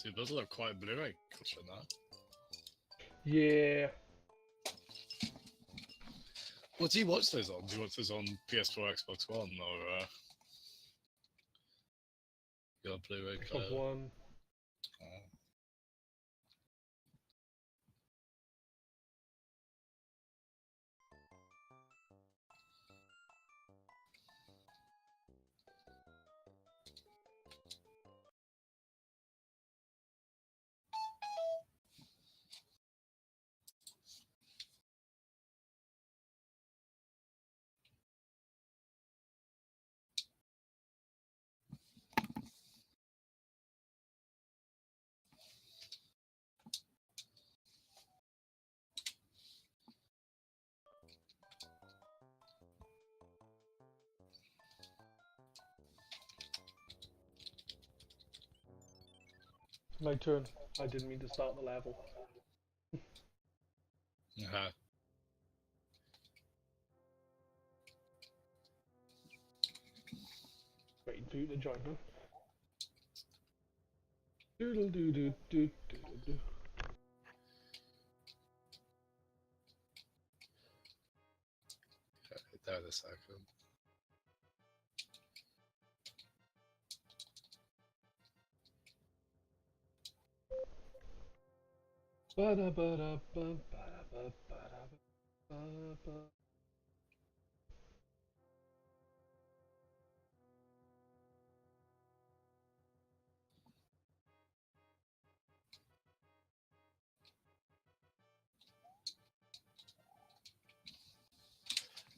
See, those look quite Blu-ray culture now. Yeah. What do you watch those on? Do you watch those on PS4, Xbox One, or your Blu-ray Xbox player? One. Oh. It's my turn. I didn't mean to start the level. Uh-huh. Waiting for you to join me. Doodle doo doo doo doodle doo. There in a second. Ba-da ba-da ba ba-da ba ba-da ba ba.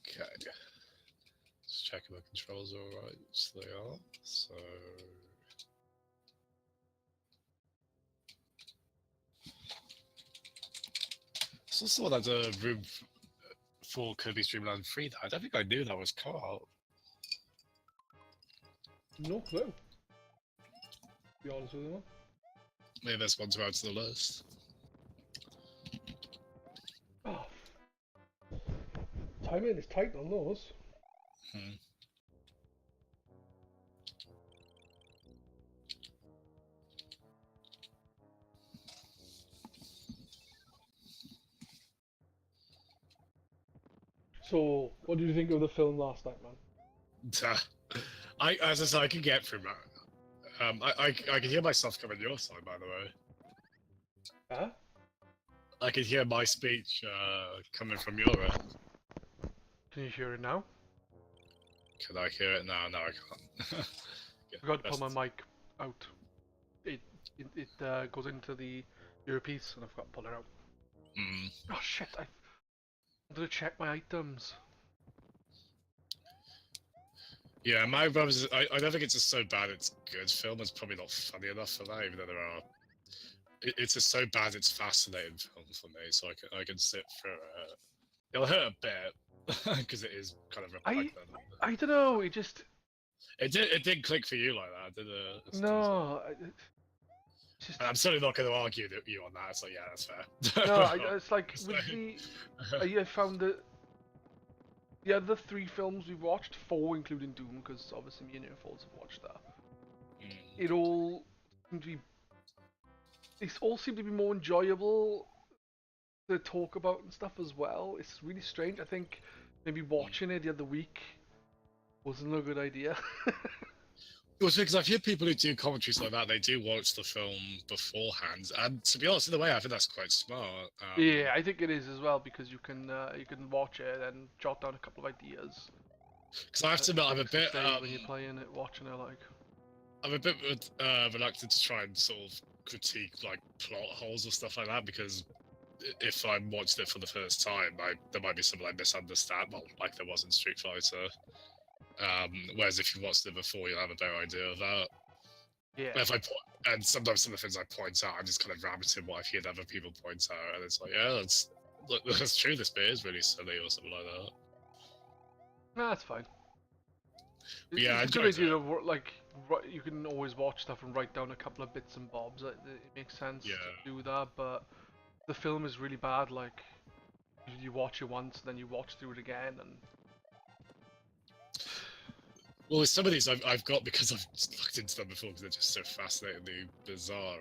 Okay. Just checking the controls are alright, which they are. So. It's also that room for Kirby's Dream Land 3 that I don't think I knew that was co-op. No clue. To be honest with you. Maybe this one's around to the list. Oh. Timing is tight on those. Hmm. So, what did you think of the film last night, man? As I said, I can get through that. I can hear myself coming your side, by the way. Huh? I can hear my speech coming from your end. Can you hear it now? Can I hear it now? No, I can't. I forgot to pull my mic out. It goes into the earpiece, and I forgot to pull it out. Mm. Oh shit! I wanted to check my items. Yeah, my brothers. I don't think it's just so bad it's good film. It's probably not funny enough for that, even though there are. It's just so bad it's fascinating film for me, so I can sit through it. It'll hurt a bit because it is kind of repugnant. I don't know. It just It didn't click for you like that, did it? no. Just I'm certainly not going to argue that you on that. So yeah, that's fair. no. It's like with the I found that the other 3 films we've watched, 4 including Doom, because obviously me and your Falls have watched that. It all seemed to be. They all seem to be more enjoyable to talk about and stuff as well. It's really strange. I think maybe watching it the other week wasn't a good idea. Well, because I've heard people who do commentaries like that, they do watch the film beforehand, and to be honest, in a way, I think that's quite smart. Yeah, I think it is as well because you can watch it and jot down a couple of ideas. Because I have to admit, I'm a bit when you're playing it, watching it, like. I'm a bit reluctant to try and sort of critique like plot holes or stuff like that because if I'm watching it for the first time, there might be something I misunderstand, well, like there was in Street Fighter. Whereas if you watched it before, you'll have a better idea of that. Yeah. And sometimes some of the things I point out, I'm just kind of rabbiting what I've heard other people point out, and it's like, yeah, that's true. This bit is really silly or something like that. Nah, that's fine. Yeah, it's a good idea to like. You can always watch stuff and write down a couple of bits and bobs. It makes sense to do that, but the film is really bad. Like, you watch it once, then you watch through it again, and Well, with some of these I've got because I've looked into them before because they're just so fascinatingly bizarre.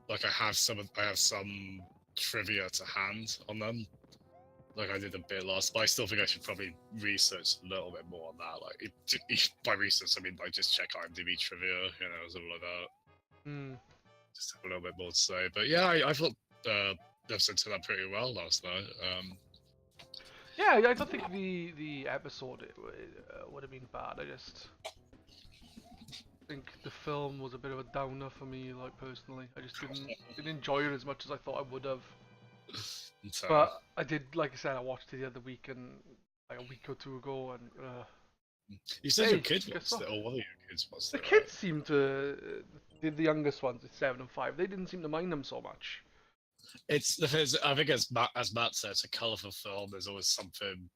Like I have some trivia to hand on them. Like I did a bit last, but I still think I should probably research a little bit more on that. Like by research, I mean like just check IMDb trivia, something like that. Just have a little bit more to say. But yeah, I thought the episode turned out pretty well last night. Yeah, I don't think the episode would have been bad. I just think the film was a bit of a downer for me, like personally. I just didn't enjoy it as much as I thought I would have. But I did, like I said, I watched it the other week and like a week or two ago, and you said your kids watched it, or one of your kids watched the it. kids seem to, the youngest ones, it's 7 and 5. They didn't seem to mind them so much. It's the thing. I think as Matt said, it's a colourful film. There's always something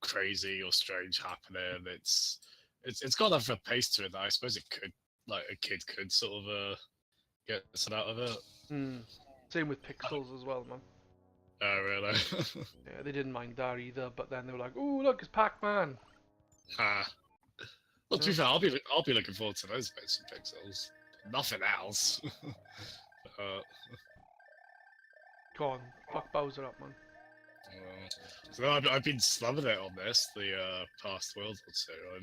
crazy or strange happening. It's got enough of a pace to it that I suppose it could, like, a kid could sort of get something out of it. Same with Pixels as well, man. Oh, really? Yeah, they didn't mind that either. But then they were like, "Oh, look, it's Pac-Man." Well, to be fair, I'll be looking forward to those bits and Pixels. Nothing else. Go on, fuck Bowser up, man. So I've been slumming it on this the past world or two.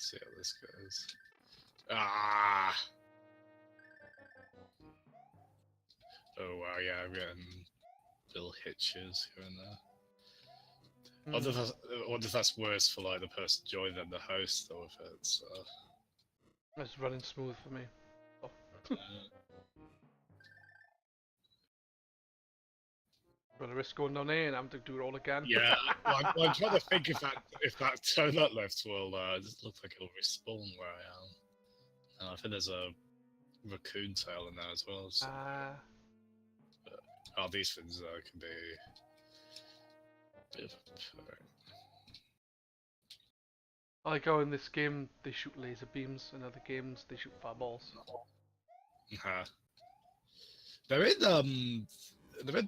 See how this goes. Oh wow, yeah, I'm getting little hitches here and there. I wonder if that's worse for like the person joining than the host, or if it's. It's running smooth for me. Oh. Run a risk going down there and having to do it all again. Yeah, I'm trying to think if that donut left will just look like it'll respawn where I am. And I think there's a raccoon tail in there as well. So. These things can be a bit of a. I like how in this game they shoot laser beams, in other games they shoot fireballs. They're in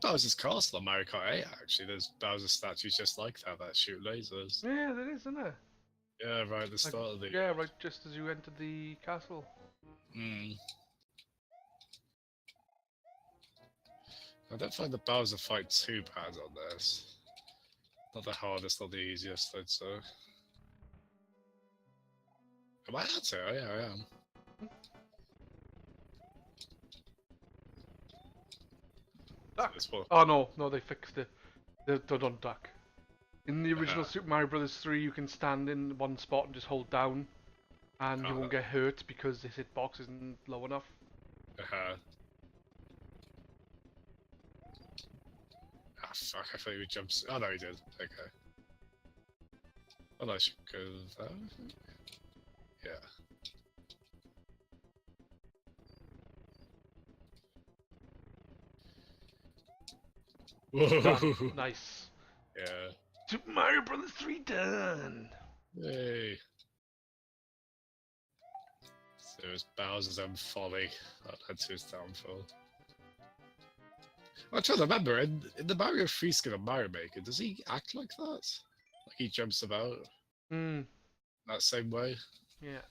Bowser's Castle on Mario Kart 8, actually. There's Bowser statues just like that shoot lasers. Yeah, there is, isn't there? Yeah, right at the start of the. Yeah, right just as you enter the castle. I don't find the Bowser fight too bad on this. Not the hardest, not the easiest, I'd say. Am I at it? Oh, yeah, I am. Duck. Oh no, they fixed it. They don't duck. In the original Super Mario Bros. 3, you can stand in one spot and just hold down, and you won't get hurt because this hitbox isn't low enough. Fuck, I thought he would jump. Oh no, he did. Okay. Well, I should go there. Yeah. Whoa! Nice. Yeah. Super Mario Bros. 3 done. Yay. So it was Bowser's own folly that led to his downfall. I'm trying to remember, in the Mario 3 skin of Mario Maker, does he act like that? Like he jumps about? That same way? Yeah.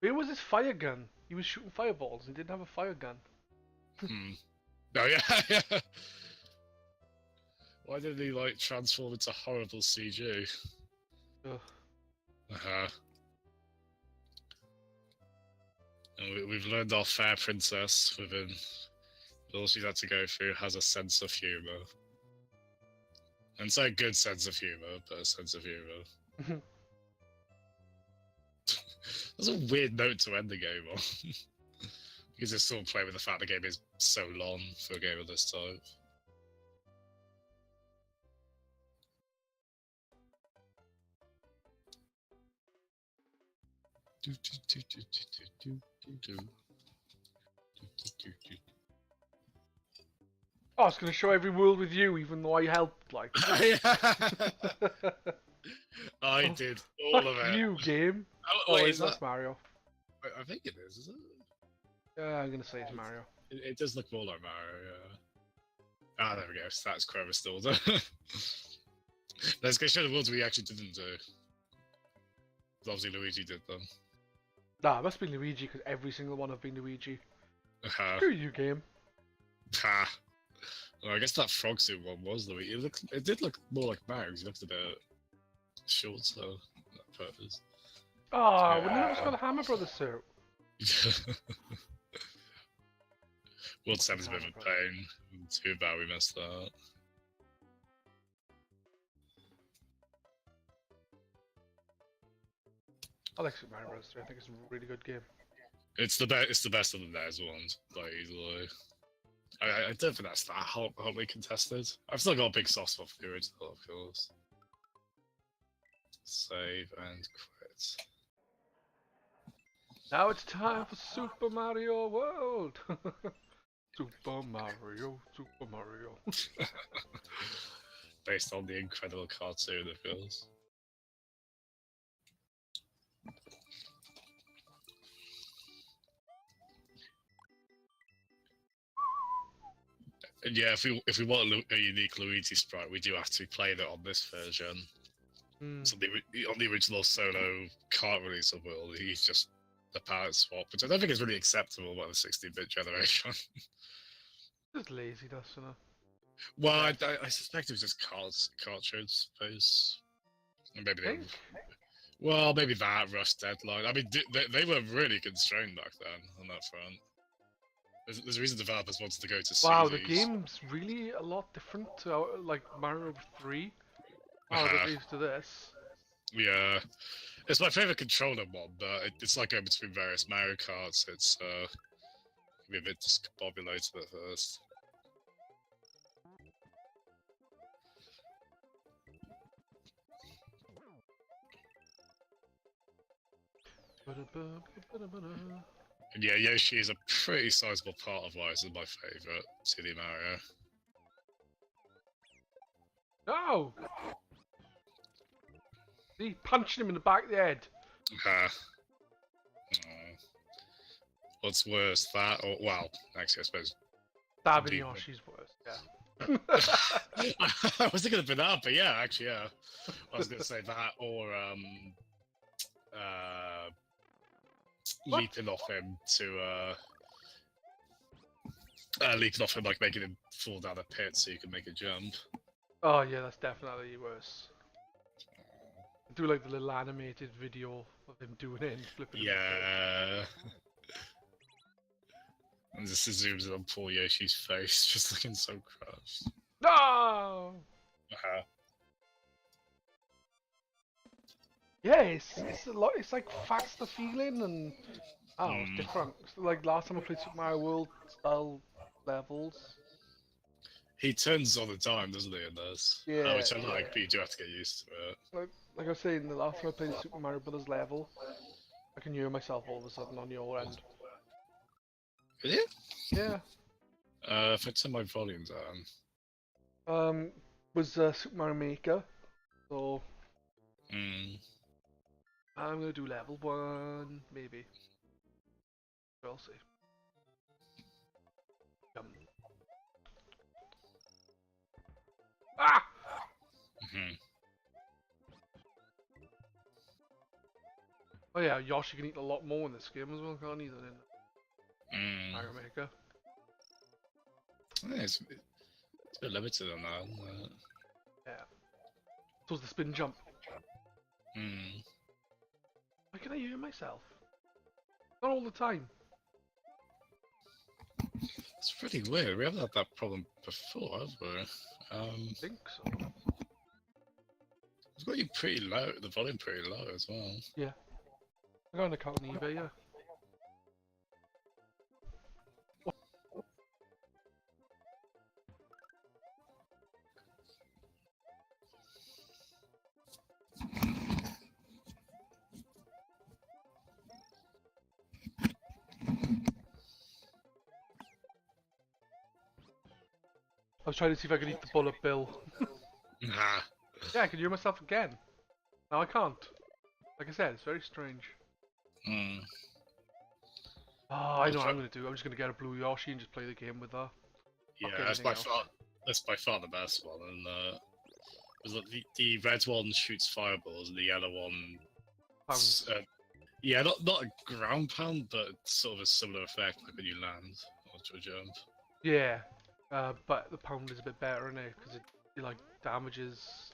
Where was his fire gun? He was shooting fireballs and didn't have a fire gun. Oh yeah, yeah. Why did he like transform into horrible CG? Ugh. And we've learned our fair princess within all she's had to go through has a sense of humour. And so a good sense of humour, but a sense of humour. That's a weird note to end the game on. Because it's still playing with the fact the game is so long for a game of this type. Oh, I was going to show every world with you, even though I helped, like. I did all of it. You, game. Wait, that's Mario. I think it is it? Yeah, I'm gonna say it's Mario. It does look more like Mario, yeah. Ah, there we go. That's Quever still. Let's go show the worlds we actually didn't do. Obviously, Luigi did them. Nah, it must be Luigi because every single one have been Luigi. Ha. Screw you, game. Ha. Well, I guess that frog suit one was Luigi. It did look more like Mario. He looked a bit short, so that purpose. Ah, well, none of us got a Hammer Brothers suit. World 7's a bit of a pain. Too bad we missed that. I like Super Mario Bros. 3. I think it's a really good game. It's the best. It's the best of the NES ones, like easily. I don't think that's that hotly contested. I've still got a big soft spot for the original, of course. Save and quit. Now it's time for Super Mario World. Super Mario, Super Mario. Based on the incredible cartoon, of course. And yeah, if we want a unique Luigi sprite, we do have to be playing it on this version. So on the original Solo can't release a world. He's just a palette swap, which I don't think is really acceptable by the 16-bit generation. Just laziness, you know. Well, I suspect it was just cartridge space. And maybe they. Well, maybe that rush deadline. I mean, they were really constrained back then on that front. There's a reason developers wanted to go to Wow, CDs. the game's really a lot different to like Mario 3. How it is to this. Yeah, it's my favorite controller mod, but it's like going between various Mario Karts. It's can be a bit discombobulated at first. And yeah, Yoshi is a pretty sizable part of why this is my favorite 2D Mario. No! He punched him in the back of the head. What's worse, that or well, actually, I suppose. Stabbing Yoshi's worse. Yeah. I was thinking of that, but yeah, actually, yeah. I was going to say that or leaping off him to leaping off him, like making him fall down a pit so you can make a jump. Oh yeah, that's definitely worse. Do like the little animated video of him doing it and flipping. Yeah. And just zooms in on poor Yoshi's face, just looking so crushed. No! Yeah, it's a lot. It's like faster feeling and it's different. It's like last time I played Super Mario World style levels. He turns all the time, doesn't he? In this, yeah, which I like, but you do have to get used to it. Like I was saying, the last time I played Super Mario Brothers level, I can hear myself all of a sudden on your end. Really? Yeah. If I turn my volume down. Was Super Mario Maker, so. I'm gonna do level 1, maybe. We'll see. Ah! Oh yeah, Yoshi can eat a lot more in this game as well, can't he, than in Mario Maker? Yeah, it's a bit limited on that, isn't it? Yeah. So's the spin jump. Why can I hear myself? Not all the time. It's pretty weird. We haven't had that problem before, have we? I think so. It's got you pretty low, the volume pretty low as well. Yeah. I got an account on eBay, yeah. I was trying to see if I could eat the bullet bill. Yeah, I can hear myself again. No, I can't. Like I said, it's very strange. Oh, I know what I'm gonna do. I'm just gonna get a blue Yoshi and just play the game with that. Yeah, Fuck anything else. that's by far the best one. And was it the red one shoots fireballs, and the yellow one, Pounds. yeah, not a ground pound, but sort of a similar effect, like when you land or jump. Yeah, but the pound is a bit better in it because it like damages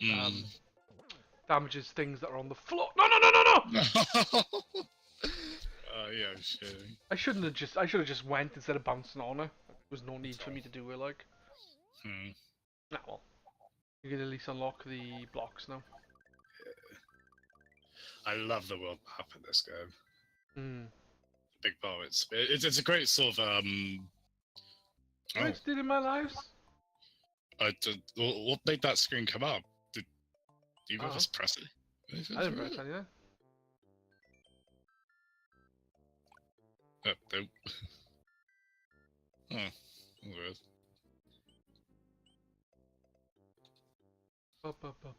Mm. damages things that are on the floor. No, no, no, no, no! Yeah, sure. I should have just went instead of bouncing on it. There was no need for me to do it like. Hmm. Nah, well, you can at least unlock the blocks now. I love the world map in this game. Hmm. Big part of it's a great sort of Am I stealing my lives? what made that screen come up? Did you ever press it? I didn't press anything. Oh, oh, weird. Up, up, up.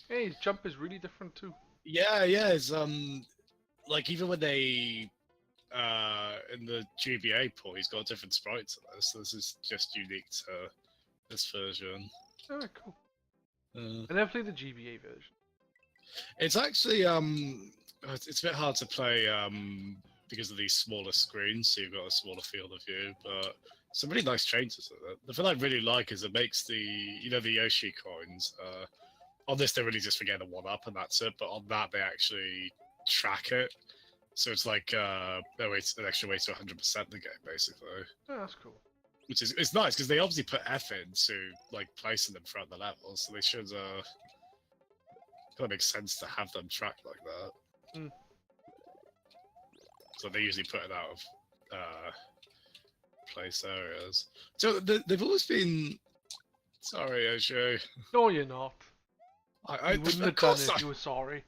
Hey, his jump is really different too. Yeah, it's like even when they in the GBA port, he's got different sprites on this. So this is just unique to this version. Alright, cool. I never played the GBA version. It's actually it's a bit hard to play because of these smaller screens, so you've got a smaller field of view, but some really nice changes with it. The thing I really like is it makes the the Yoshi coins. On this, they really just forget the one up and that's it. But on that, they actually track it, so it's like an extra way to 100% the game, basically. Oh, that's cool. Which is it's nice because they obviously put effort into like placing them throughout the level, so they should kind of makes sense to have them tracked like that. Mm. So they usually put it out of place areas. So they've always been. Sorry, Osho. No, you're not. I You wouldn't have done it if you were sorry.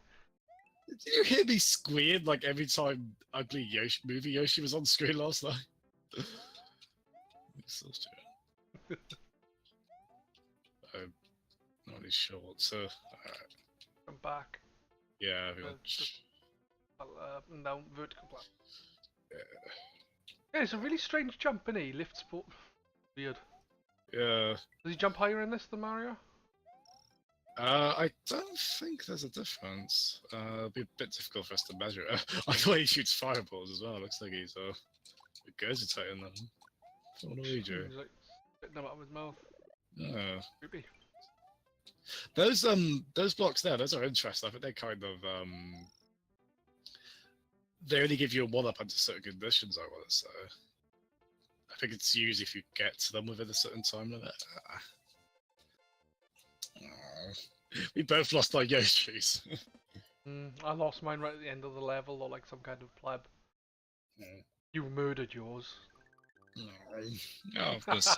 Did you hear me squeal like every time Ugly Yoshi movie Yoshi was on screen last night? I'm not really sure. So, alright. I'm back. Yeah, we got. And down vertical platform. Yeah. Yeah, it's a really strange jump, innit? He lifts both. Weird. Yeah. Does he jump higher in this than Mario? I don't think there's a difference. It'll be a bit difficult for us to measure it. I thought he shoots fireballs as well. Looks like he's regurgitating them. What do we do? He's like spitting them out of his mouth. Yeah. Creepy. Those blocks there, those are interesting. I think they kind of they only give you a one-up under certain conditions, I want to say. I think it's usually if you get to them within a certain time limit. We both lost our Yoshis. I lost mine right at the end of the level, or like some kind of pleb. You murdered yours. No, that's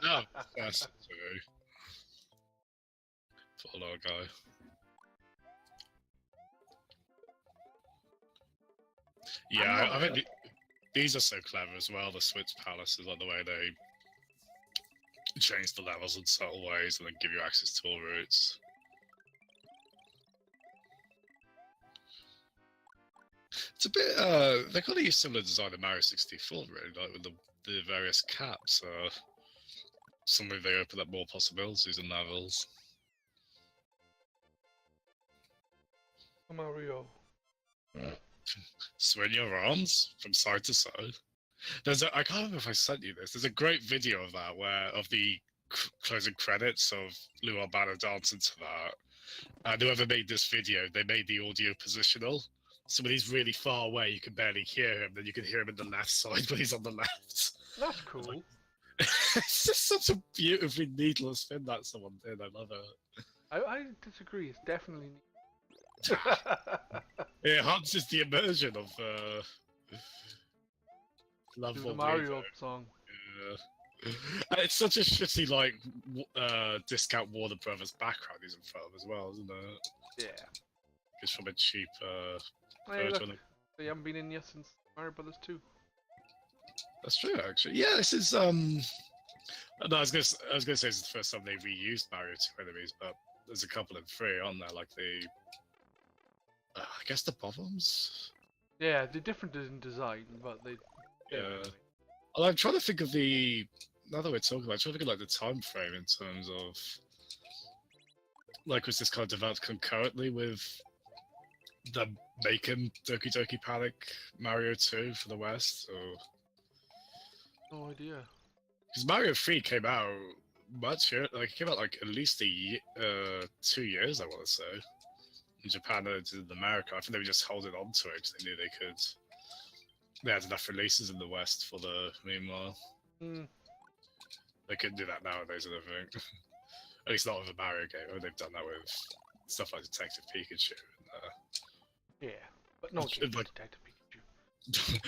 no, that's true. Poor little guy. Yeah, I think these are so clever as well. The Switch Palaces, like the way they change the levels in subtle ways and then give you access to all routes. It's a bit, they kind of use similar design to Mario 64, really, like with the various caps. Some way they open up more possibilities in levels. Mario. Swing your arms from side to side. I can't remember if I sent you this. There's a great video of that of the closing credits of Lou Albano dancing to that. And whoever made this video, they made the audio positional. So when he's really far away, you can barely hear him. Then you can hear him in the left side when he's on the left. That's cool. It's just such a beautifully needless thing that someone did. I love it. I disagree. It's definitely. It enhances the immersion of love the Mario song. Yeah. And it's such a shitty like discount Warner Brothers background he's in front of as well, isn't it? Yeah. It's from a cheap hey, look, they haven't been in yet since Mario Brothers 2. That's true, actually. Yeah, this is no, I was gonna say it's the first time they reused Mario 2 enemies, but there's a couple in 3, aren't there? Like the, I guess the bottoms. Yeah, they're different in design, but they. Yeah. Well, I'm trying to think of the. Now that we're talking about, I'm trying to think of like the time frame in terms of, like, was this kind of developed concurrently with the making Doki Doki Panic Mario 2 for the West, or No idea. because Mario 3 came out like it came out like at least 2 years, I want to say, in Japan and in America. I think they were just holding on to it because they knew they had enough releases in the West for the meanwhile. Mm. They couldn't do that nowadays, I don't think. At least not with a Mario game. I mean, they've done that with stuff like Detective Pikachu. Yeah, but no game Like- Detective Pikachu.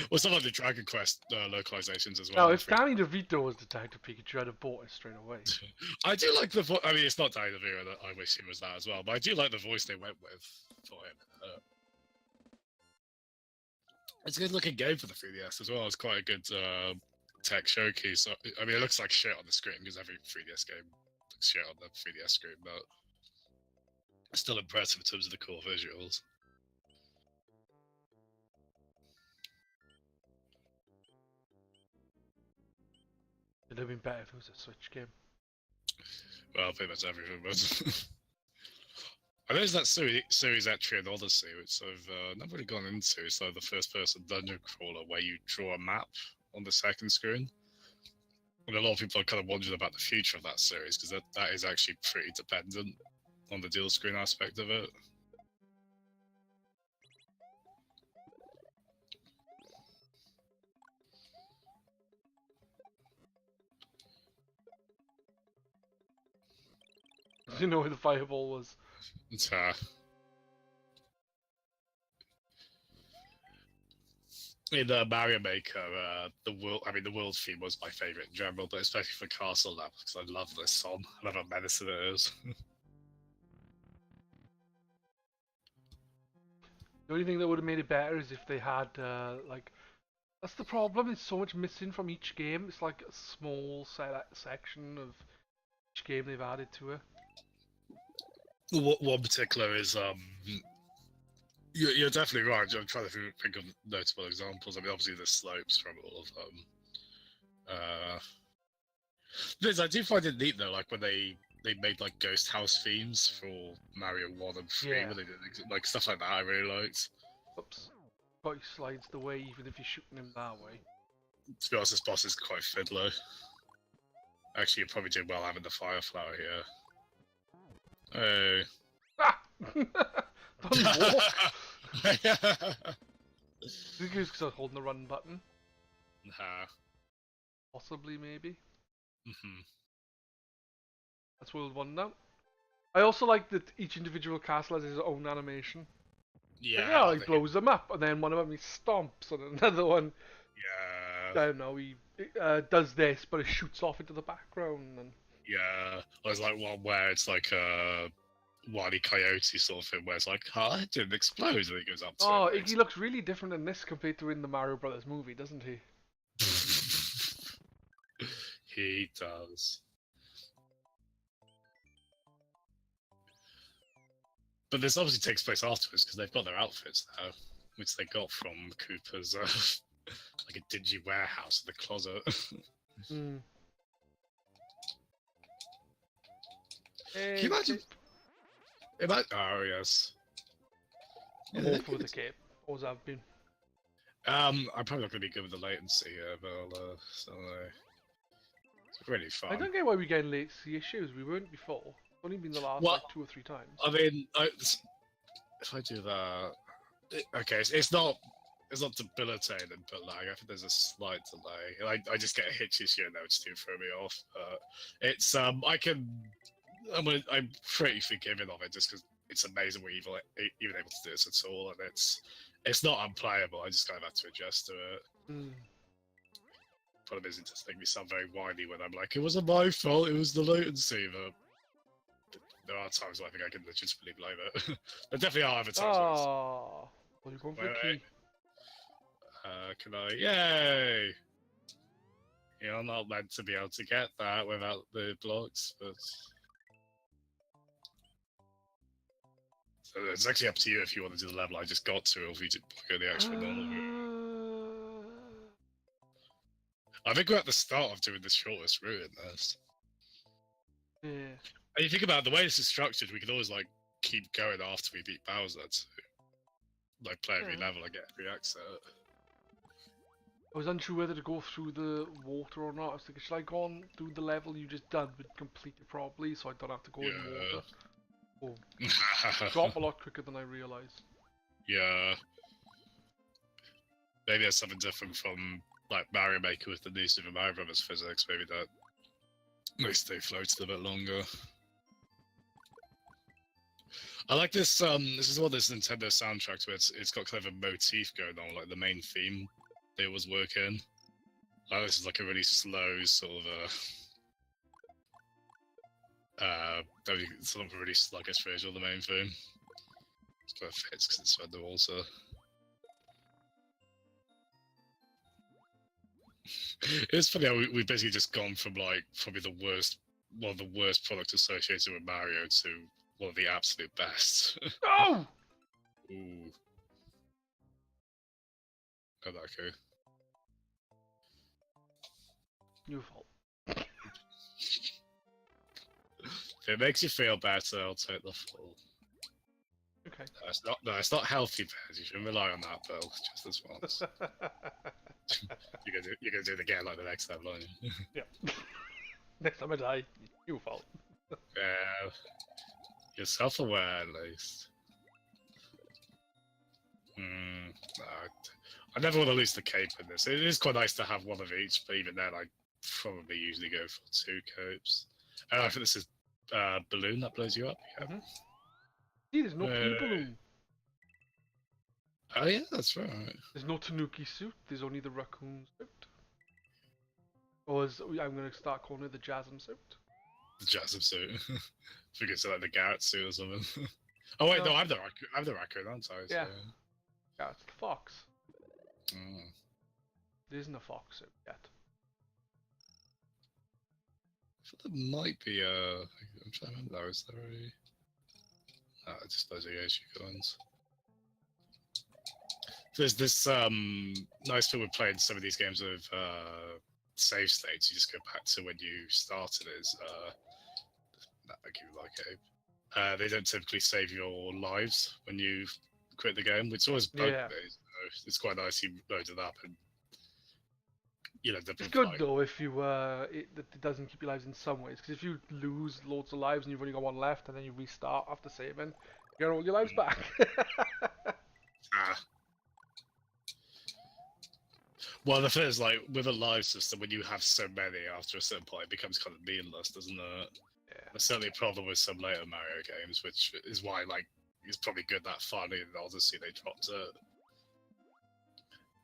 Well, some of the Dragon Quest localizations as No, well. if Danny DeVito was Detective Pikachu, I'd have bought it straight away. I do like the voice. I mean, it's not Danny DeVito that I wish he was that as well, but I do like the voice they went with for him. It's a good looking game for the 3DS as well. It's quite a good tech showcase. I mean, it looks like shit on the screen because every 3DS game looks shit on the 3DS screen, but it's still impressive in terms of the core visuals. It'd have been better if it was a Switch game. Well, pretty much everything, but I know there's that series Entry and Odyssey, which I've never really gone into. It's like the first-person dungeon crawler where you draw a map on the second screen. And a lot of people are kind of wondering about the future of that series because that is actually pretty dependent on the dual screen aspect of it. You know where the fireball was. It's, in Mario Maker, the world theme was my favorite in general, but especially for Castle Lab because I love this song. I love how menacing it is. The only thing that would have made it better is if they had, like... That's the problem, there's so much missing from each game. It's like a small section of each game they've added to it. One particular is you're definitely right. I'm trying to think of notable examples. I mean, obviously the slopes from all of them. Liz, I do find it neat though, like when they made like ghost house themes for Mario 1 and 3, Yeah. where they did like stuff like that. I really liked. Oops. But he slides the way even if you're shooting him that way. To be honest, this boss is quite fiddler. Actually, you're probably doing well having the fire flower here. Hey. Ah! Don't walk! I think it was because I was holding the run button. Nah. Possibly, maybe. Mhm. That's World 1 now. I also like that each individual castle has his own animation. Yeah. Like, he blows them up, and then one of them he stomps, and another one, I Yeah. don't know, he does this, but it shoots off into the background. And Yeah. There's like one where it's like a Wile E. Coyote sort of thing, where it's like, huh, it didn't explode, and it goes up to oh, it. he looks really different in this compared to in the Mario Brothers movie, doesn't he? He does. But this obviously takes place afterwards because they've got their outfits now, which they got from Koopa's like a dingy warehouse in the closet. Mm. Can you imagine? Oh yes. I'm all for the cape. Always have been. I'm probably not going to be good with the latency here, but it's really fun. I don't get why we get latency issues. We weren't before. It's only been the last Well, like 2 or 3 times. I mean, if I do that, okay, it's not debilitating, but like I think there's a slight delay. I just get a hitch issue now, which do throw me off. It's I'm pretty forgiving of it just because it's amazing we're even able to do this at all, and it's not unplayable. I just kind of have to adjust to it. Mm. Problem is, it just makes me sound very whiny when I'm like, it wasn't my fault, it was the latency. But there are times where I think I can legitimately blame it. There definitely are other times. Oh, well, you're going for the key. Can I? Yay! You're not meant to be able to get that without the blocks, but So it's actually up to you if you want to do the level I just got to, or if you go the actual normal route. I think we're at the start of doing the shortest route in this. Yeah. And you think about it, the way this is structured, we could always like keep going after we beat Bowser to like play every level and get every exit. I was unsure whether to go through the water or not. I was thinking, should I go on through the level you just done but complete it properly so I don't have to go in the water? Oh, drop a lot quicker than I realised. Yeah. Maybe there's something different from like Mario Maker with the new Super Mario Brothers physics. Maybe that makes they float a bit longer. I like this. This is what this Nintendo soundtrack to. It's got kind of a motif going on, like the main theme they always work in. Like this is like a really slow sort of sort of a really sluggish version of the main theme. It's kind of fits because it's underwater. It's funny how we've basically just gone from like probably one of the worst products associated with Mario to one of the absolute best. Oh! Ooh. Oh, okay. Your fault. If it makes you feel better, I'll take the fall. Okay. No, it's not healthy, Bez. You shouldn't rely on that, Bill. Just this once. You're gonna do it again like the next time, aren't you? Yeah. Next time I die, your fault. Yeah. You're self-aware, at least. I never want to lose the cape in this. It is quite nice to have one of each, but even then, I probably usually go for 2 capes. I think this is balloon that blows you up. Yeah. Mm-hmm. See, there's no pea balloon. Oh yeah, that's right. There's no Tanuki suit. There's only the raccoon suit. Or as I'm gonna start calling it the Jasm suit. The Jasm suit. If we could say like the Garrett suit or something. Oh wait, no, I'm the raccoon, aren't I? Yeah. Yeah, it's the fox. Oh. There isn't a fox suit yet. I thought there might be I'm trying to remember that. Is there a... No, it's just those Yoshi coins. There's this nice thing with playing some of these games with save states. You just go back to when you started. I give you like a. They don't typically save your lives when you quit the game, which always bugged me. So it's quite nice you load it up and it's good though if you it doesn't keep your lives in some ways, because if you lose loads of lives and you've only got one left and then you restart after saving, you get all your lives back. Well, the thing is, like with a live system, when you have so many, after a certain point, it becomes kind of meaningless, doesn't it? Yeah. That's certainly a problem with some later Mario games, which is why like it's probably good that finally in Odyssey they dropped it.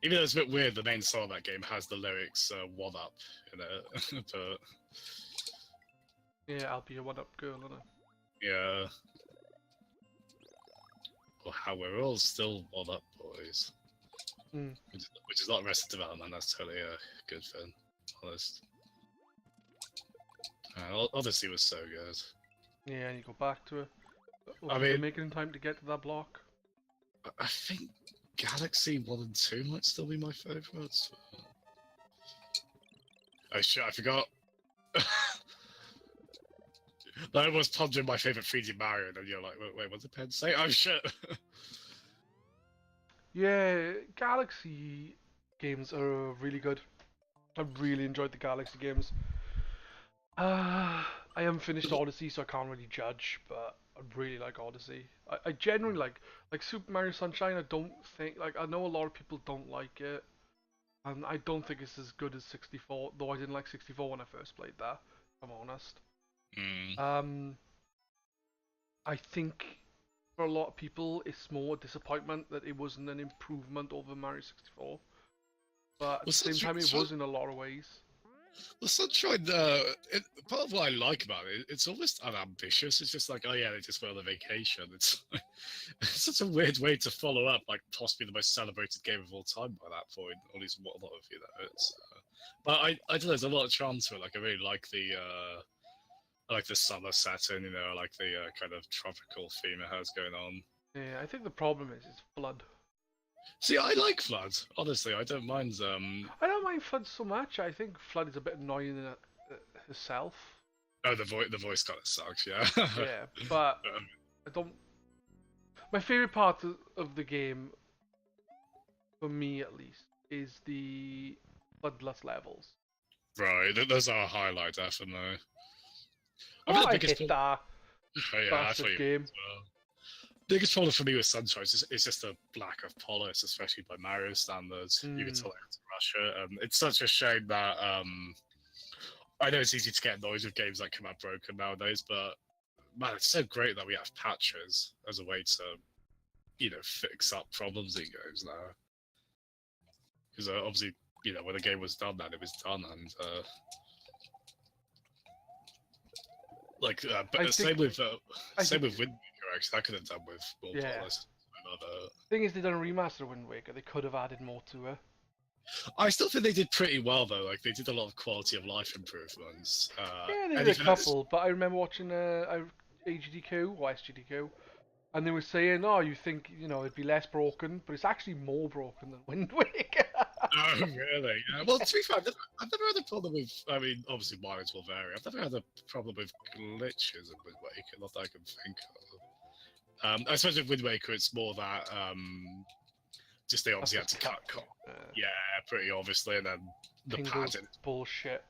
Even though it's a bit weird, the main song of that game has the lyrics "One Up" in it, but yeah, I'll be a one-up girl, innit? Yeah. Or how we're all still one up boys. Which is not Arrested Development, that's totally a good thing, honest. Odyssey was so good. Yeah, and you go back to it. I mean, make it in time to get to that block. I think Galaxy 1 and 2 might still be my favourites. Oh shit, I forgot. That was pondering my favourite 3D Mario, and then you're like, wait, what did Pen say? Oh shit! Yeah, Galaxy games are really good. I really enjoyed the Galaxy games. I haven't finished Odyssey, so I can't really judge, but I really like Odyssey. I genuinely like Super Mario Sunshine. I don't think, I know a lot of people don't like it, and I don't think it's as good as 64. Though I didn't like 64 when I first played that. If I'm honest. I think for a lot of people, it's more a disappointment that it wasn't an improvement over Mario 64. But at the same time, it was in a lot of ways. Well, Sunshine, part of what I like about it, it's almost unambitious. It's just like, oh yeah, they just went on a vacation. It's such a weird way to follow up, like possibly the most celebrated game of all time by that point. Or at least what a lot of it's. But I don't know. There's a lot of charm to it. Like I really like the summer setting. I like the kind of tropical theme it has going on. Yeah, I think the problem is Flood. See, I like Flood. Honestly, I don't mind. I don't mind Flood so much. I think Flood is a bit annoying in herself. Oh, the voice kind of sucks. Yeah. Yeah, but I don't. My favorite part of the game, for me at least, is the Bloodlust levels. Right. Those are a highlight, definitely. I Oh, mean, the I biggest hit problem. that Oh, yeah, I thought bastard you game. as well. Biggest problem for me with Sunshine is just a lack of polish, especially by Mario standards. You can tell it's Russia, and it's such a shame that I know it's easy to get annoyed with games that come out broken nowadays, but man, it's so great that we have patches as a way to, fix up problems in games now. Because obviously, when the game was done, then it was done, and but same with Wind Waker. Actually, that could have done with more polish. Thing is, they done a remaster of Wind Waker. They could have added more to it. I still think they did pretty well though. Like they did a lot of quality of life improvements. Yeah, they did a couple, but I remember watching AGDQ or SGDQ, and they were saying, "Oh, you think it'd be less broken, but it's actually more broken than Wind Waker." Oh, really? Yeah. Well, to be fair, I've never had a problem with. I mean, obviously, minds will vary. I've never had a problem with glitches in Wind Waker, not that I can think of. I suppose with Wind Waker, it's more that just they obviously had to cut. Yeah, pretty obviously, and then the padding. Bullshit.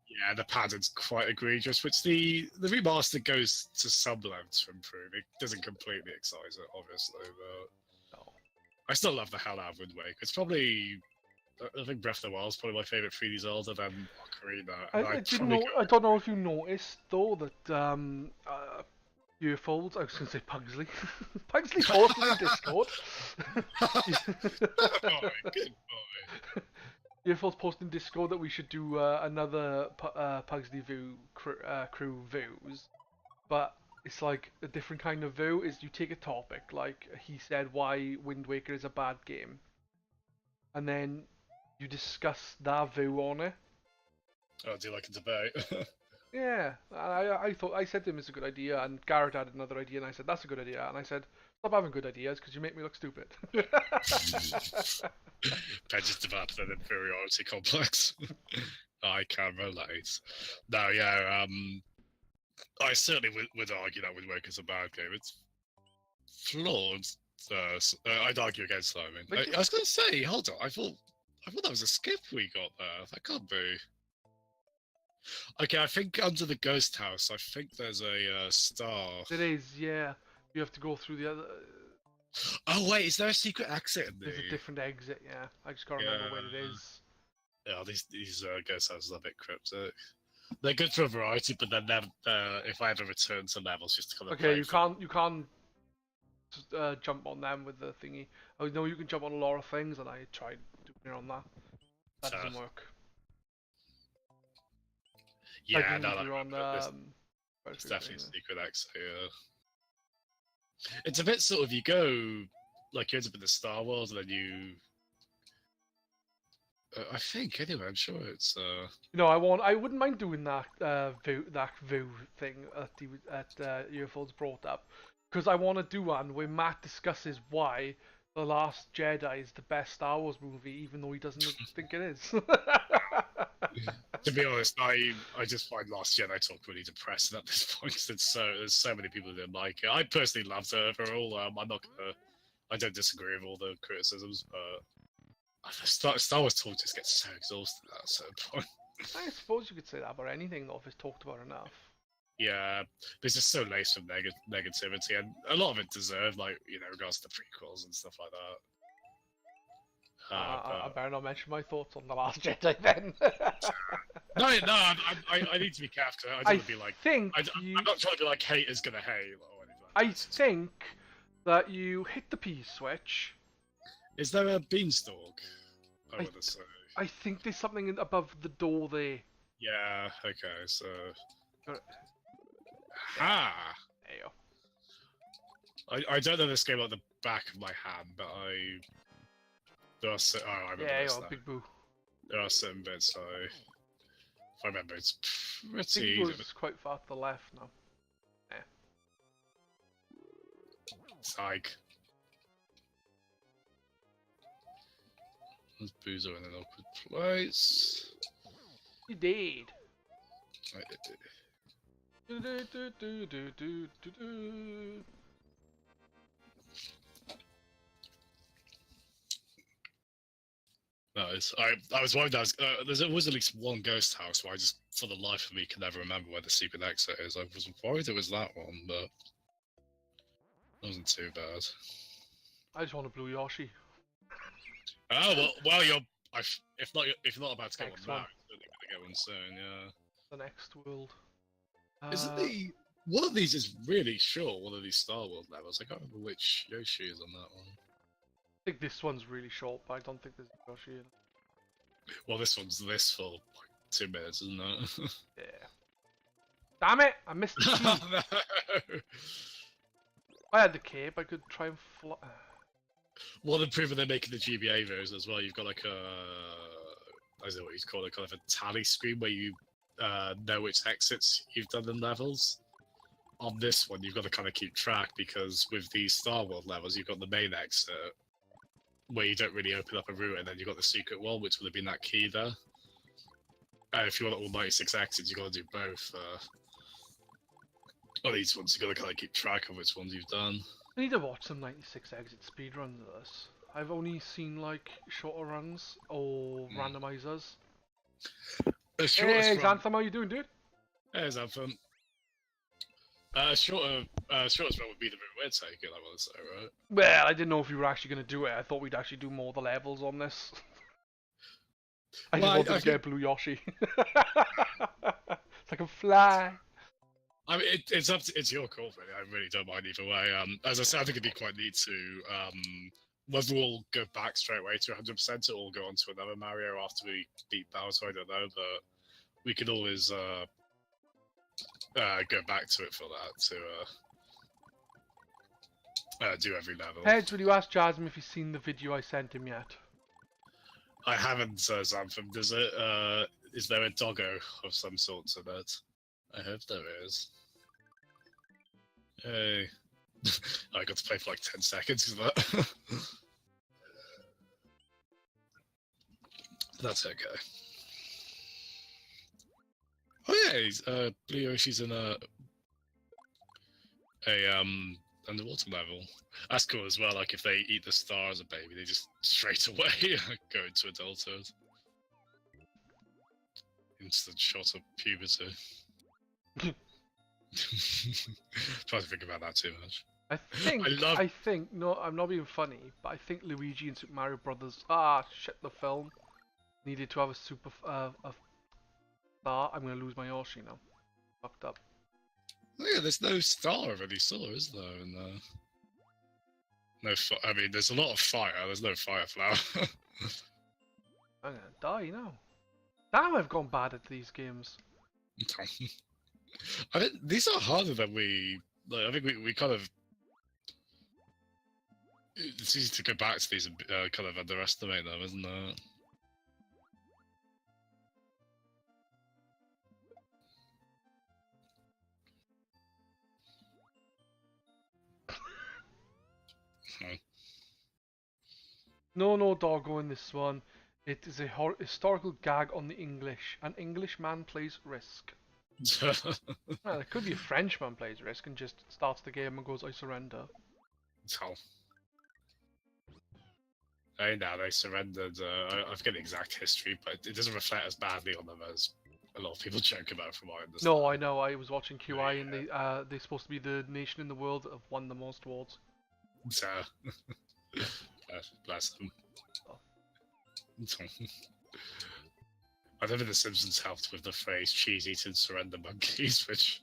Yeah, the padding's quite egregious, which the remaster goes to some lengths to improve. It doesn't completely excise it, obviously, but I still love the hell out of Wind Waker. It's probably. I think Breath of the Wild is probably my favourite 3D Zelda, then Ocarina. I don't know if you noticed though that Earfolds. I was going to say Pugsley. Pugsley posted in Discord. Good boy. Earfolds posted in Discord that we should do another Pugsley crew views, but it's like a different kind of view. Is you take a topic, like he said, why Wind Waker is a bad game, and then you discuss that view on it. Oh, do you like a debate? Yeah, I thought I said to him it's a good idea, and Garrett had another idea, and I said that's a good idea, and I said stop having good ideas because you make me look stupid. I just developed an inferiority complex. I can relate. No, yeah, I certainly would argue that Wind Waker's a bad game. It's flawed. I'd argue against that. I mean, I was going to say, hold on, I thought that was a skip we got there. That can't be. Okay, I think under the ghost house, I think there's a star. It is, yeah. You have to go through the other. Oh wait, is there a secret exit in there? There's a different exit, yeah. I just can't remember where it is. Yeah, these ghost houses are a bit cryptic. They're good for a variety, but then if I ever return to levels, just to kind of. Okay, you can't jump on them with the thingy. I know you can jump on a lot of things, and I tried doing it on that. That doesn't work. Yeah, it's definitely a secret exit. Yeah. It's a bit sort of you go like you end up in the Star Wars, and then you. I think anyway. I'm sure it's. I wouldn't mind doing that view thing that Earfolds brought up, because I want to do one where Matt discusses why The Last Jedi is the best Star Wars movie, even though he doesn't think it is. To be honest, I just find Last Jedi talk really depressing at this point. Cause there's so many people who didn't like it. I personally loved it overall. I don't disagree with all the criticisms, but Star Wars talk just gets so exhausted at a certain point. I suppose you could say that about anything though, if it's talked about enough. Yeah, it's just so laced with negativity, and a lot of it deserved, like regards to the prequels and stuff like that. I better not mention my thoughts on The Last Jedi then. No, I need to be careful. I don't want to be like. I'm not trying to be like haters gonna hate or anything. I think that you hit the P switch. Is there a beanstalk? I think there's something above the door there. Yeah. Okay. So. Ha! There you go. I don't know this game like the back of my hand, but I remember Big Boo. There are certain bits if I remember, it's pretty. Big Boo is quite far to the left now. It's like There's Boozer in an awkward place. You did. Right, Do, do, do, do, do, do, do, do. Nice. I was worried that there's always at least one ghost house where I just, for the life of me, can never remember where the secret exit is. I was worried it was that one, but it wasn't too bad. I just want a blue Yoshi. Oh well, you're. If not about to get Next one one. now, you're gonna get one soon. Yeah. The next world. Isn't the one of these is really short? One of these Star Wars levels. I can't remember which Yoshi is on that one. I think this one's really short, but I don't think there's a Yoshi in it. Well, this one's this for like 2 minutes, isn't it? Yeah. Damn it! I missed the key. No. If I had the cape, I could try and fly. Well, the proof they're making the GBA version as well. You've got like a, I don't know what you'd call it, kind of a tally screen where you know which exits you've done in levels. On this one, you've got to kind of keep track because with these Star Wars levels, you've got the main exit where you don't really open up a route, and then you've got the secret one, which would have been that key there. And if you want all 96 exits, you've got to do both. On these ones, you've got to kind of keep track of which ones you've done. I need to watch some 96 exit speedruns of this. I've only seen like shorter runs or randomizers. The Hey, shortest run. Xantham, how you doing, dude? Hey, Xantham. Shortest run would be the route we're taking, I want to say, right? Well, I didn't know if you were actually going to do it. I thought we'd actually do more of the levels on this. I just wanted to get Blue Yoshi. So I can fly. I mean, it's your call, really. I really don't mind either way. As I said, I think it'd be quite neat to whether we'll go back straight away to 100% or we'll go on to another Mario after we beat Bowser. I don't know, but we could always go back to it for that to do every level. Hedge, will you ask Jasmine if he's seen the video I sent him yet? I haven't, Xantham. Is there a doggo of some sort to that? I hope there is. Hey. I got to play for like 10 seconds of that. That's okay. Oh yeah, he's, Blue Yoshi's in a underwater level. That's cool as well, like if they eat the star as a baby, they just straight away go into adulthood. Instant shot of puberty. Try to think about that too much. I think, no, I'm not being funny, but I think Luigi and Super Mario Brothers, the film, needed to have a super, a star. I'm gonna lose my Yoshi now. Fucked up. Oh yeah, there's no star of any sort, is there? And, I mean, there's a lot of fire, there's no fire flower. I'm gonna die now. Damn, I've gone bad at these games. I mean, these are harder than we. Like, I think we kind of. It's easy to go back to these and kind of underestimate them, isn't it? No doggo in this one. It is a historical gag on the English. An Englishman plays Risk. Well, it could be a Frenchman plays Risk and just starts the game and goes, I surrender. Oh. Hey, now they surrendered. I forget the exact history, but it doesn't reflect as badly on them as a lot of people joke about, from what I understand. No, I know. I was watching QI, and they're supposed to be the nation in the world that have won the most awards. So, bless them. Oh. I don't think The Simpsons helped with the phrase "cheese eating surrender monkeys," which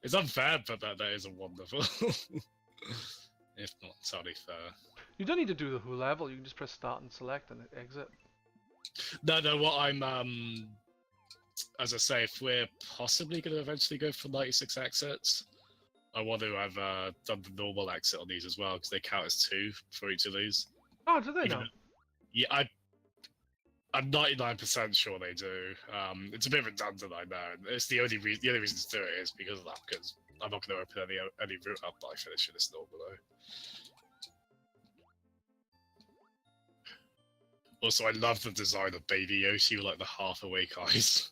is unfair, but that is a wonderful, if not entirely fair. You don't need to do the whole level. You can just press start and select and exit. No. What I'm, as I say, if we're possibly going to eventually go for 96 exits, I want to have done the normal exit on these as well because they count as 2 for each of these. Oh, do they now? Yeah, I'm 99% sure they do. It's a bit redundant, I know. And it's the only reason to do it is because of that. Because I'm not going to open any route up by finishing this normally. Also, I love the design of Baby Yoshi with like the half awake eyes.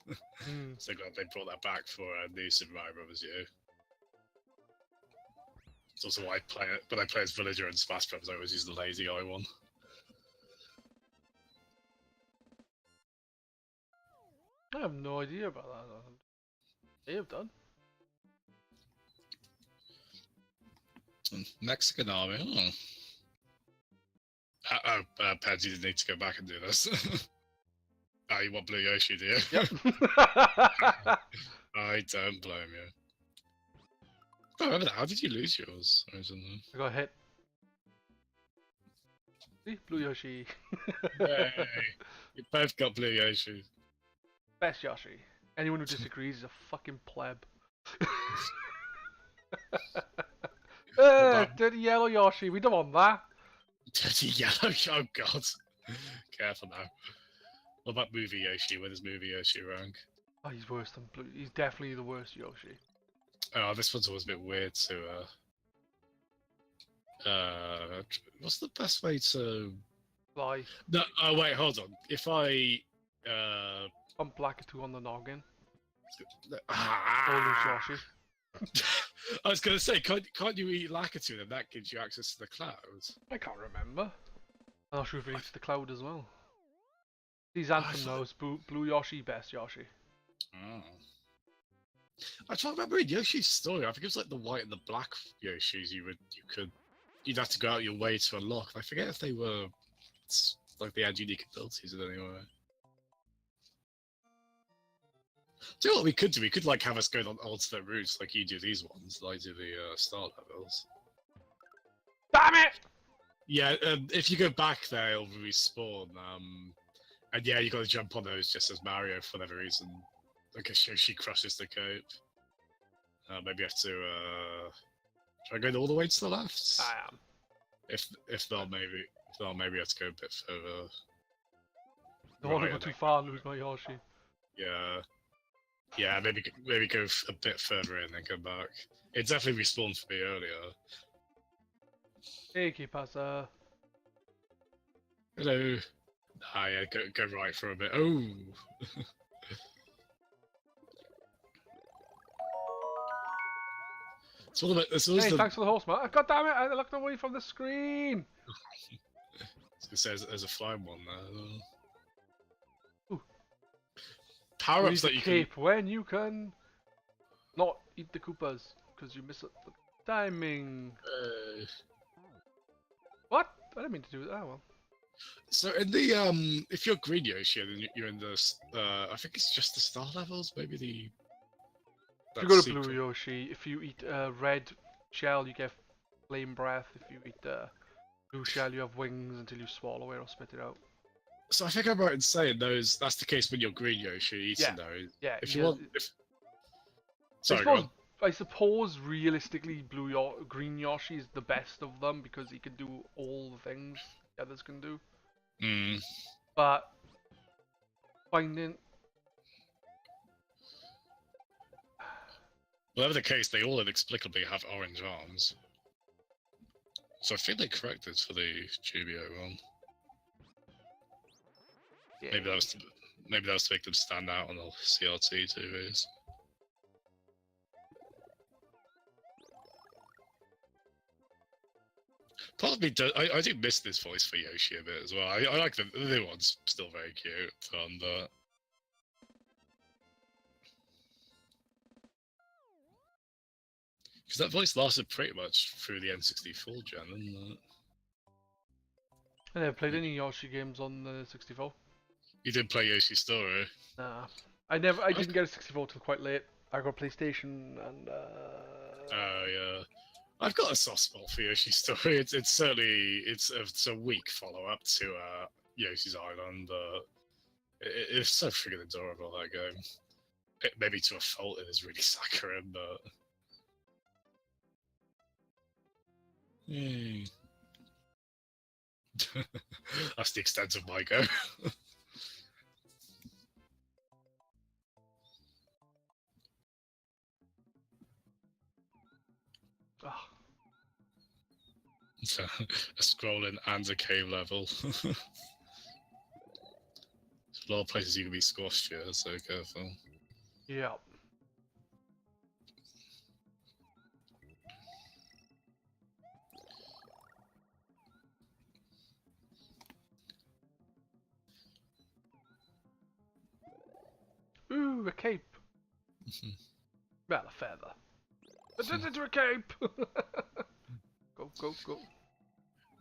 Mm. So glad they brought that back for new Super Mario Bros. U. It's also why I play it, but I play as Villager and Smash Bros. I always use the lazy eye one. I have no idea about that. They have done. Mexican army. Peds, you didn't need to go back and do this. You want Blue Yoshi, do you? Yep. I don't blame you. Oh, remember that? How did you lose yours? I don't know. I got hit. See, Blue Yoshi. Yay! You both got Blue Yoshi. Best Yoshi. Anyone who disagrees is a fucking pleb. Dirty yellow Yoshi, we don't want that. Dirty yellow? Oh god. Careful now. What about Movie Yoshi? Where does Movie Yoshi rank? Oh, he's worse than Blue. He's definitely the worst Yoshi. Oh, this one's always a bit weird to what's the best way to Fly. No, oh wait, hold on. If I Pump Lakitu on the noggin. ah, Yoshi. I was gonna say, can't you eat Lakitu and that gives you access to the clouds? I can't remember. I'm not sure if it eats the cloud as well. These Anthem knows. Blue Yoshi, best Yoshi. Oh. I try to remember in Yoshi's story. I think it was like the white and the black Yoshis. You'd have to go out your way to unlock. I forget if they were like they had unique abilities in any way. Do you know what we could do? We could like have us go on alternate routes, like you do these ones, like I do the star levels. Damn it! Yeah, if you go back there, it'll respawn. And yeah, you got to jump on those just as Mario for whatever reason. I guess Yoshi crushes the cope. Maybe you have to try going all the way to the left. I am. If not, maybe you have to go a bit further. Don't want to go too far and lose my Yoshi. Yeah. Yeah, maybe go a bit further in and come back. It definitely respawned for me earlier. Hey, ¿qué pasa? Hello. Ah, yeah, go right for a bit. Oh. It's all about. Hey, thanks for the horse, man. God damn it! I looked away from the screen. It says there's a flying one there. Ooh. Power-ups that you cape when you can not eat the Koopas because you miss the timing. What? I didn't mean to do that. Oh well. So in the if you're green Yoshi, then you're in the I think it's just the star levels, maybe the. If you go to Blue Yoshi, if you eat red shell, you get flame breath. If you eat blue shell, you have wings until you swallow it or spit it out. So I think I'm right in saying those. That's the case when you're green Yoshi eating those. Yeah. If you want, sorry, I suppose realistically, green Yoshi is the best of them because he can do all the things the others can do. Mm. But finding. Whatever the case, they all inexplicably have orange arms. So I think they corrected for the Jubio one. Yeah. Maybe that was to make them stand out on the CRT TVs. Part of me I do miss this voice for Yoshi a bit as well. I like the new one's still very cute, fun, but. Because that voice lasted pretty much through the N64 gen, didn't it? I never played any Yoshi games on the 64. You did play Yoshi's Story? Nah. I didn't get a 64 till quite late. I got PlayStation and Oh yeah. I've got a soft spot for Yoshi's Story. It's certainly it's a weak follow-up to Yoshi's Island. It's so friggin' adorable, that game. Maybe to a fault it is really saccharine, but... That's the extent of my go. So, a scrolling and a cave level. A lot of places you can be squashed here, so careful. Yeah. Ooh, a cape. Well, a feather. But into a cape. Go, go, go.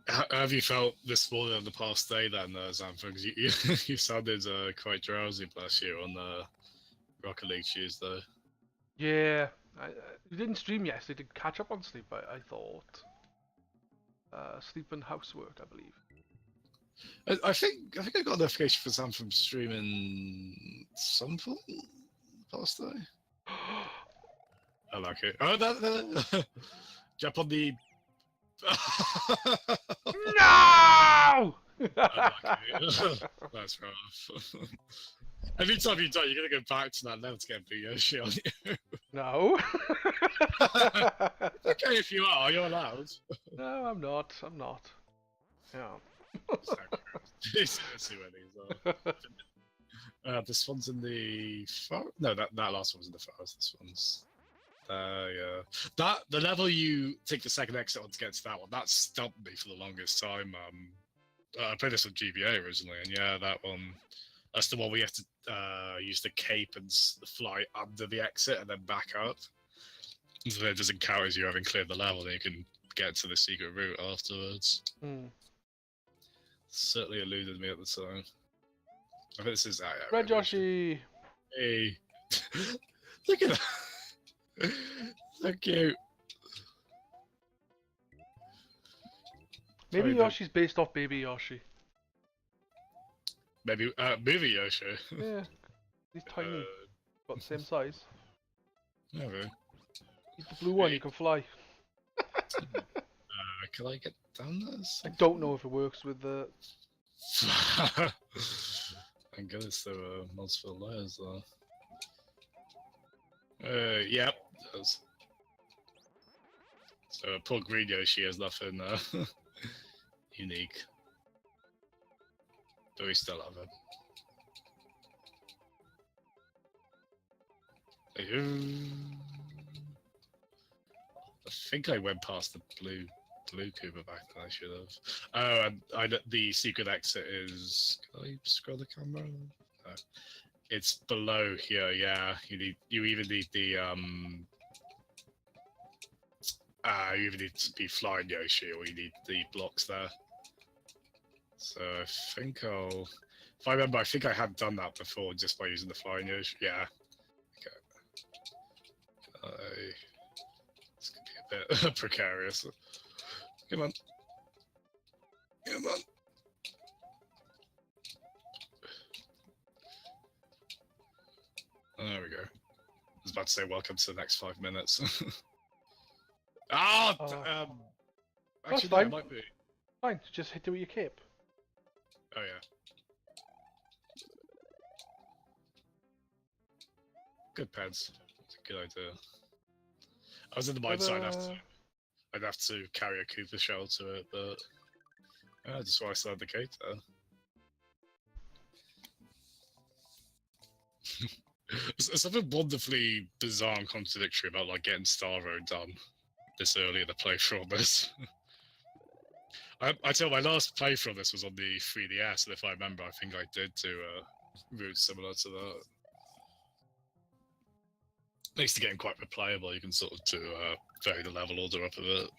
How have you felt this morning and the past day then, Xanthan? Because you sounded quite drowsy, bless you, on Rocket League Tuesday. Yeah, you didn't stream yesterday to catch up on sleep. I thought. Sleep and housework, I believe. I think I got a notification for Sam from streaming some point past day. I like it. Oh, that jump on the. No! That's rough. Every time you die, you're gonna go back to that level to get Blue Yoshi on you. No. Okay, if you are, you're allowed. No, I'm not. I'm not. Yeah. Let's see where these are. This one's in the forest. No, that last one was in the forest. This one's. Yeah. The level you take the second exit on to get to that one, that stumped me for the longest time. I played this on GBA originally, and yeah, that one. That's the one where you have to use the cape and fly under the exit and then back up. So it doesn't count as you having cleared the level, then you can get to the secret route afterwards. Certainly eluded me at the time. I think this is Red Yoshi! Hey. Look at that! So cute. Maybe Sorry, Yoshi's based off Baby Yoshi. Maybe movie Yoshi. Yeah. He's tiny. About the same size. Maybe. Eat the blue one, you can fly. Can I get down this? I don't know if it works with the... Thank goodness there were multiple layers there. Yep, it does. So poor green Yoshi has nothing unique. But we still have it. I think I went past the blue Koopa back then. I should have. Oh, and the secret exit is. Can I scroll the camera? No. It's below here. Yeah, you either need the you either need to be flying Yoshi or you need the blocks there. So I think I'll. If I remember, I think I had done that before just by using the flying Yoshi. Yeah. Okay. This could be a bit precarious. Come on. Come on. There we go. I was about to say welcome to the next 5 minutes. Actually, no, fine. it might be. Fine, just hit it with your cape. Oh, yeah. Good pets. It's a good idea. I was in the mindset I'd have to carry a Koopa shell to it, but just why I still had the cape there. There's something wonderfully bizarre and contradictory about like getting Star Road done this early in the playthrough on this. I tell you, my last playthrough on this was on the 3DS, and if I remember, I think I did do a route similar to that. Makes the game quite replayable. You can sort of do vary the level order up a bit.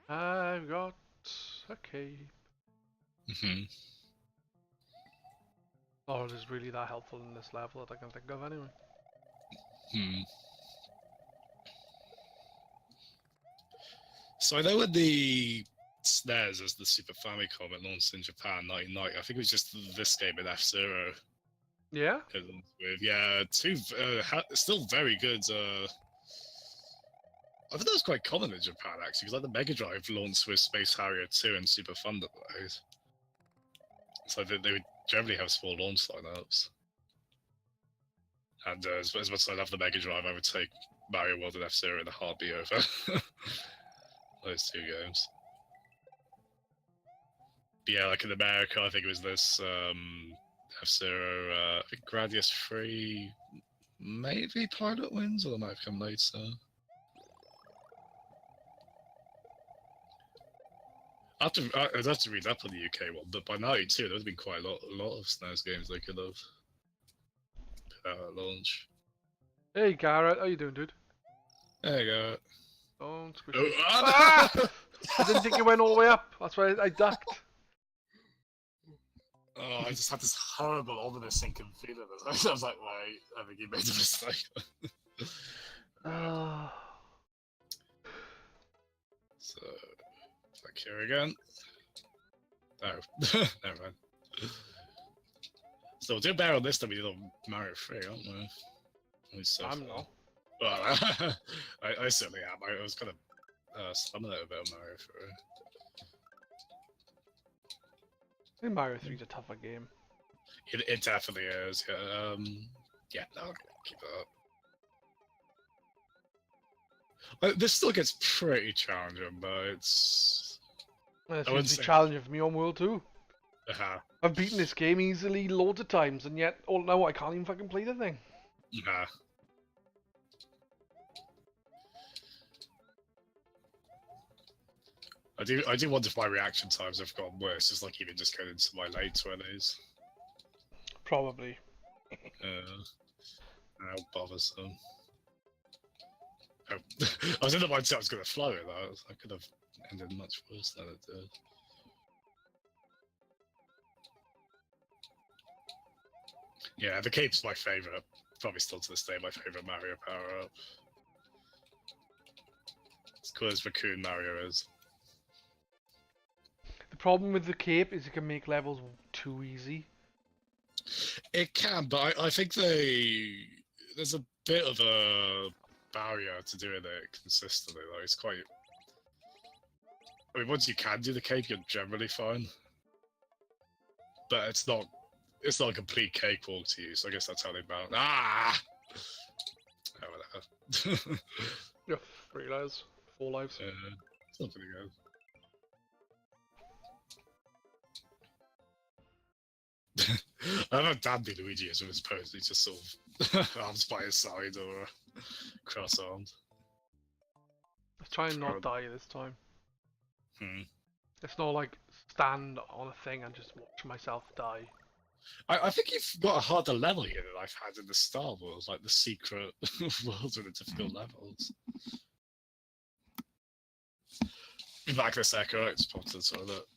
I've got a cape. Oh, it is really that helpful in this level that I can think of anyway. So I know when the SNES as the Super Famicom it launched in Japan 1990, I think it was just this game in F-Zero. Yeah? Two still very good. I think that was quite common in Japan actually, because like the Mega Drive launched with Space Harrier 2 and Super Thunderblade. So they would generally have small launch lineups. And as much as I love the Mega Drive, I would take Mario World and F-Zero in a heartbeat over those two games. But yeah, like in America, I think it was this F-Zero, I think Gradius 3, maybe Pilot Wings, or that might have come later. I'd have to read up on the UK one, but by '92 there would have been quite a lot of SNES games they could have put out at launch. Hey Garrett, how you doing, dude? There you go. Don't squish Oh, me. ah, no! Ah! I didn't think it went all the way up. That's why I ducked. Oh, I just had this horrible, ominous sinking feeling. I was like, wait, I think you made a mistake. Ah. So, back here again. Oh, never mind. So we'll do better on this than we did on Mario 3, aren't we? At least so I'm far. not. Well, I certainly am. I was kind of slumming it a bit on Mario 3. I think Mario 3's a tougher game. It definitely is. Yeah. Yeah. No, keep it up. This still gets pretty challenging, but it's. It wouldn't seems to be say- challenging for me on World 2. Uh-huh. I've beaten this game easily loads of times, and yet, oh no, I can't even fucking play the thing. Yeah. I do wonder if my reaction times have gotten worse. It's like even just going into my late 20s. Probably. How bothersome. Oh, I was in the mindset I was going to flow it though. I could have ended much worse than it did. Yeah, the cape's my favourite. Probably still to this day my favourite Mario power-up. As cool as Raccoon Mario is. The problem with the cape is it can make levels too easy. It can, but I think there's a bit of a barrier to doing it consistently. Like it's quite. I mean, once you can do the cape, you're generally fine. But it's not a complete cakewalk to use. So I guess that's how they balance. Ah! Oh, whatever. Yeah, 3 lives, 4 lives. It's not pretty good. I love how Dandy Luigi is with his pose. He's just sort of arms by his side or cross-armed. Let's try and not die this time. It's not like stand on a thing and just watch myself die. I think you've got a harder level here than I've had in the Star Wars, like the secret worlds with the difficult levels. Back this echo, it's popped to the toilet.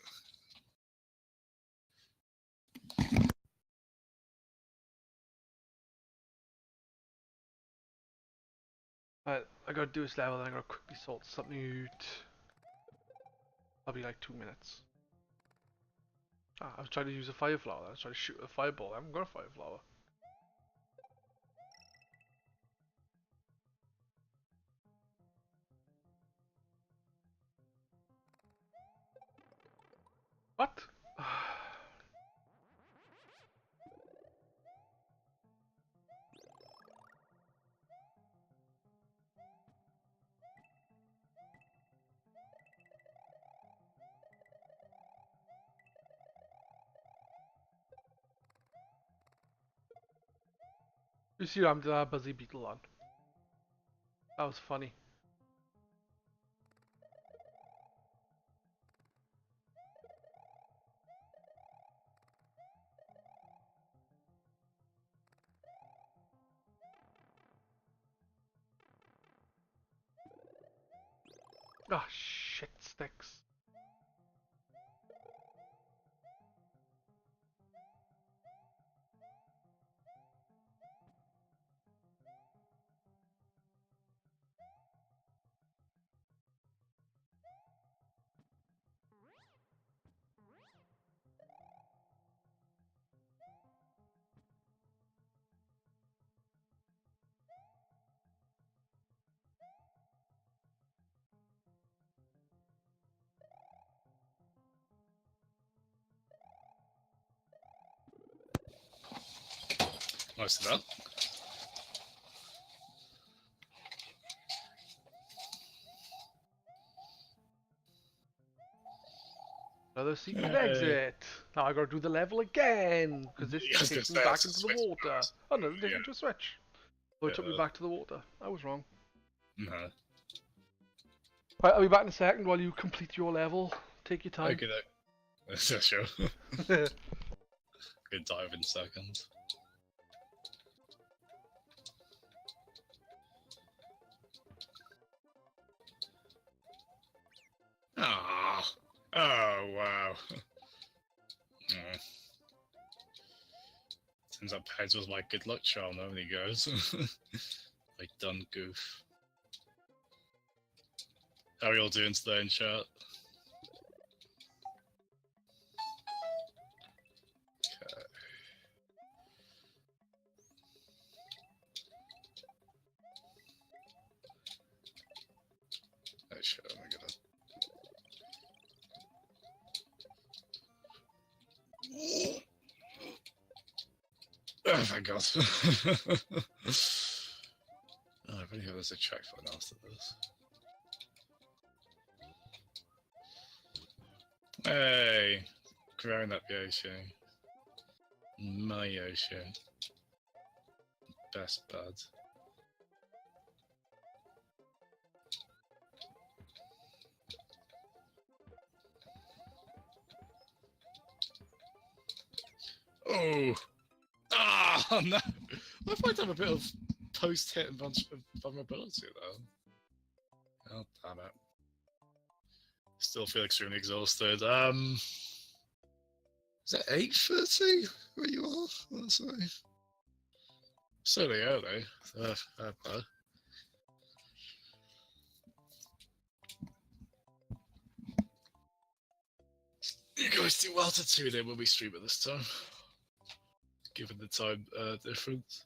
But I gotta do this level, then I gotta quickly sort something out. I'll be like 2 minutes. Ah, I was trying to use a fire flower. I was trying to shoot a fireball. I haven't got a fire flower. What? You see, I'm the Buzzy Beetle on. That was funny. Ah, shit sticks. Most of that. Another secret Yay. exit. Now I gotta do the level again because this Yeah, I was takes gonna me say, back that's a into the switch water. first. Oh no, it took Yeah. me to a switch. So it took me Yeah. back to the water. I was wrong. No. Right, I'll be back in a second while you complete your level. Take your time. Okay, though. Sure. Good dive in seconds. Ah. Oh, wow. Mm. Turns out Pez was my good luck charm, there he goes. Like done goof. How are you all doing today in chat? Okay. Oh shit, oh my god. Oh my god. Oh, I really hope there's a checkpoint after this. Hey! Growing up Yoshi. My Yoshi. Best bud. Oh! Ah, no! I might have a bit of post-hit vulnerability though. Oh, damn it. Still feel extremely exhausted. Is it 8:30 where you are? That's right. Certainly early. Bad. You guys do well to tune in when we stream at this time, given the time difference.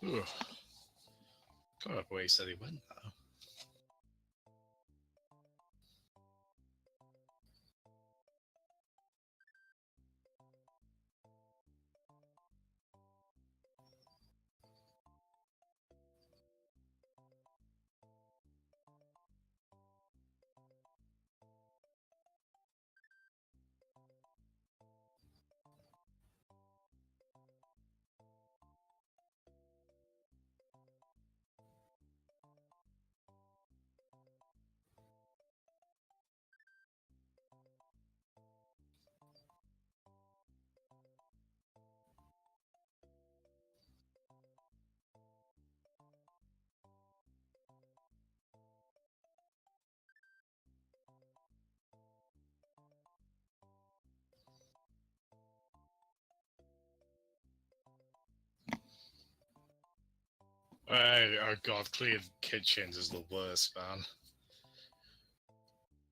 Ooh. Can't remember where he said he went now. Oh god, cleaning kitchens is the worst, man.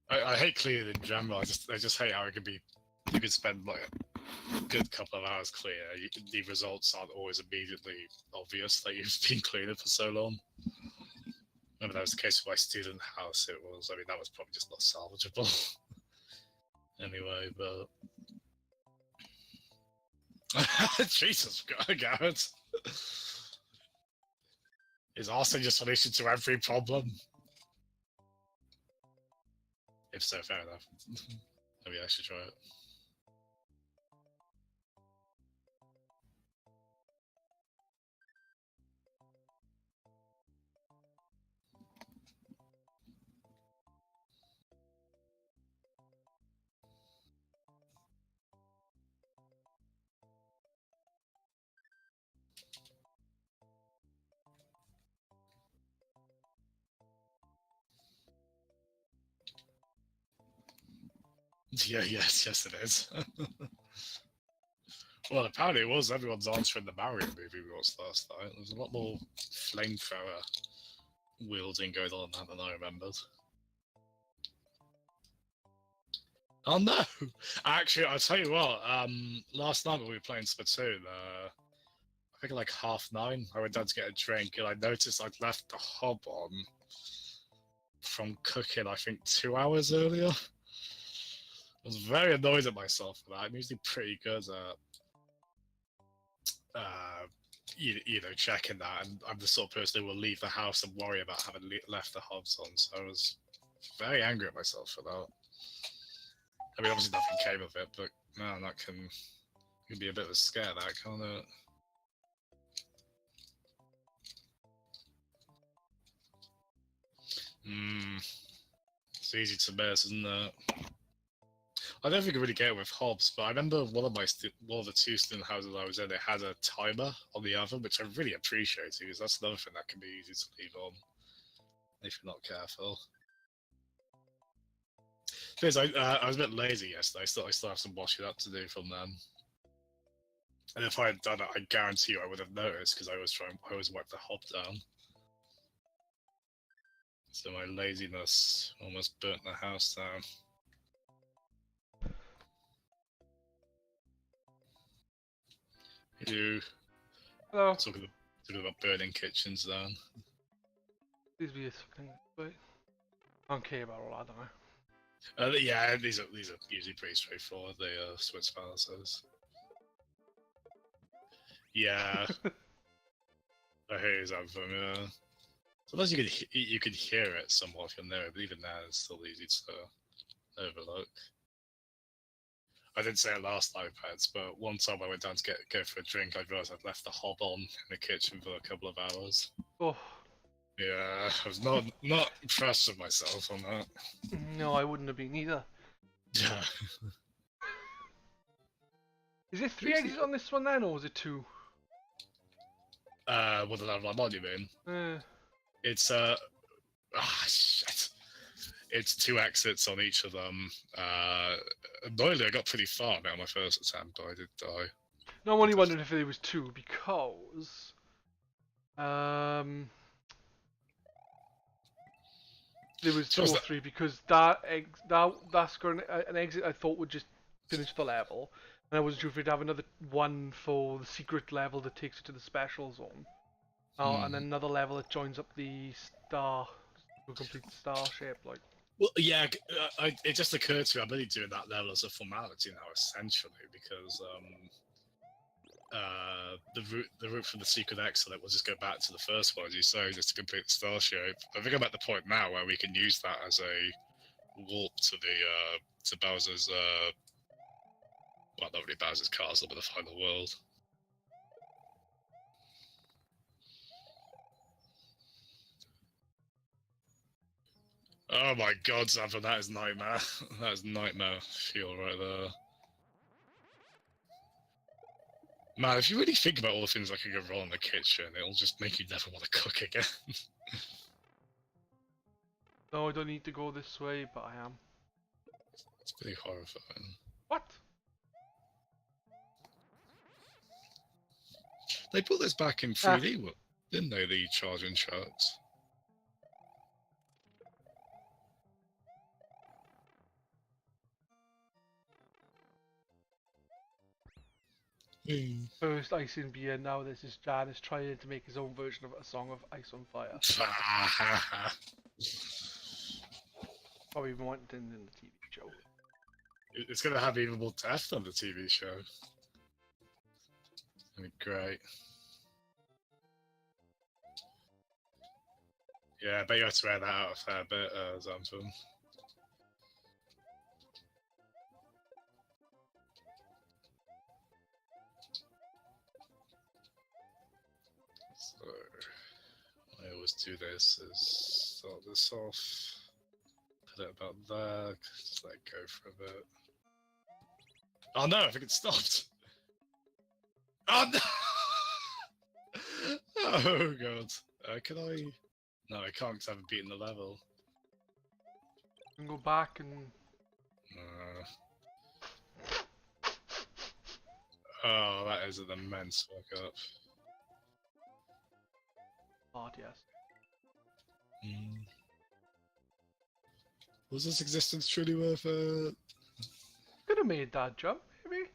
I hate cleaning in general. I just hate how it can be. You can spend like a good couple of hours clear. The results aren't always immediately obvious that you've been cleaning for so long. Remember that was the case with my student house. It was. I mean, that was probably just not salvageable. Anyway, but Jesus, Garrett. Is arson your solution to every problem? If so, fair enough. Maybe I should try it. Yeah, yes, it is. Well, apparently it was everyone's answer in the Mario movie we watched last night. There's a lot more flamethrower wielding going on than I remembered. Oh no! Actually, I'll tell you what. Last night when we were playing Splatoon, I think at like 9:30, I went down to get a drink, and I noticed I'd left the hob on from cooking. I think 2 hours earlier. I was very annoyed at myself for that. I'm usually pretty good at, checking that, and I'm the sort of person who will leave the house and worry about having left the hobs on. So I was very angry at myself for that. I mean, obviously nothing came of it, but man, that can be a bit of a scare, that can't it? It's easy to miss, isn't it? I don't think I really get it with hobs, but I remember one of the two student houses I was in, they had a timer on the oven, which I really appreciate because that's another thing that can be easy to leave on if you're not careful. Because I was a bit lazy yesterday. I still have some washing up to do from them. And if I had done it, I guarantee you I would have noticed because I always wipe the hob down. So my laziness almost burnt the house down. You Hello. talking about burning kitchens down. These be something, but I don't care about all that, don't I? Yeah, these are usually pretty straightforward. They switch balances. Yeah, I hate Anthem. Yeah, sometimes you could hear it somewhat if you're near it, but even that is still easy to overlook. I didn't say it last night, Pets, but one time I went down to go for a drink, I realised I'd left the hob on in the kitchen for a couple of hours. Oh. Yeah, I was not impressed with myself on that. No, I wouldn't have been either. Yeah. Is it 3 exits on this one then, or is it 2? What the level I'm on, you mean? It's shit. It's 2 exits on each of them. Annoyingly, I got pretty far now on my first attempt, but I did die. No, I'm only wondering if it was 2 because there was 2 or 3 because that's got an exit I thought would just finish the level, and I wasn't sure if we'd have another one for the secret level that takes you to the special zone, and then another level that joins up the star, to complete the star shape, like. Well, yeah, it just occurred to me I'm only doing that level as a formality now, essentially, because the route from the secret exit will just go back to the first one, as you say, just to complete the star shape. I think I'm at the point now where we can use that as a warp to Bowser's well, not really Bowser's castle, but the final world. Oh my god, Xanthan, that is nightmare. That is nightmare feel right there. Man, if you really think about all the things that can go wrong in the kitchen, it'll just make you never want to cook again. No, I don't need to go this way, but I am. It's pretty horrifying. What? They put this back in 3D. Didn't know the charging trucks. First Ice in Beer, now this is Janice trying to make his own version of a song of Ice on Fire. Probably wanted in the TV show. It's gonna have even more death on the TV show. I mean, great. Yeah, I bet you had to wear that out a fair bit, Xanthan. So, I always do this is start this off, put it about there, just let it go for a bit. Oh no, I think it stopped! Oh no! Oh god. Can I? No, I can't because I haven't beaten the level. You can go back and... Oh, that is an immense fuck up. Hard, yes. Was this existence truly worth it? Could have made that jump, maybe?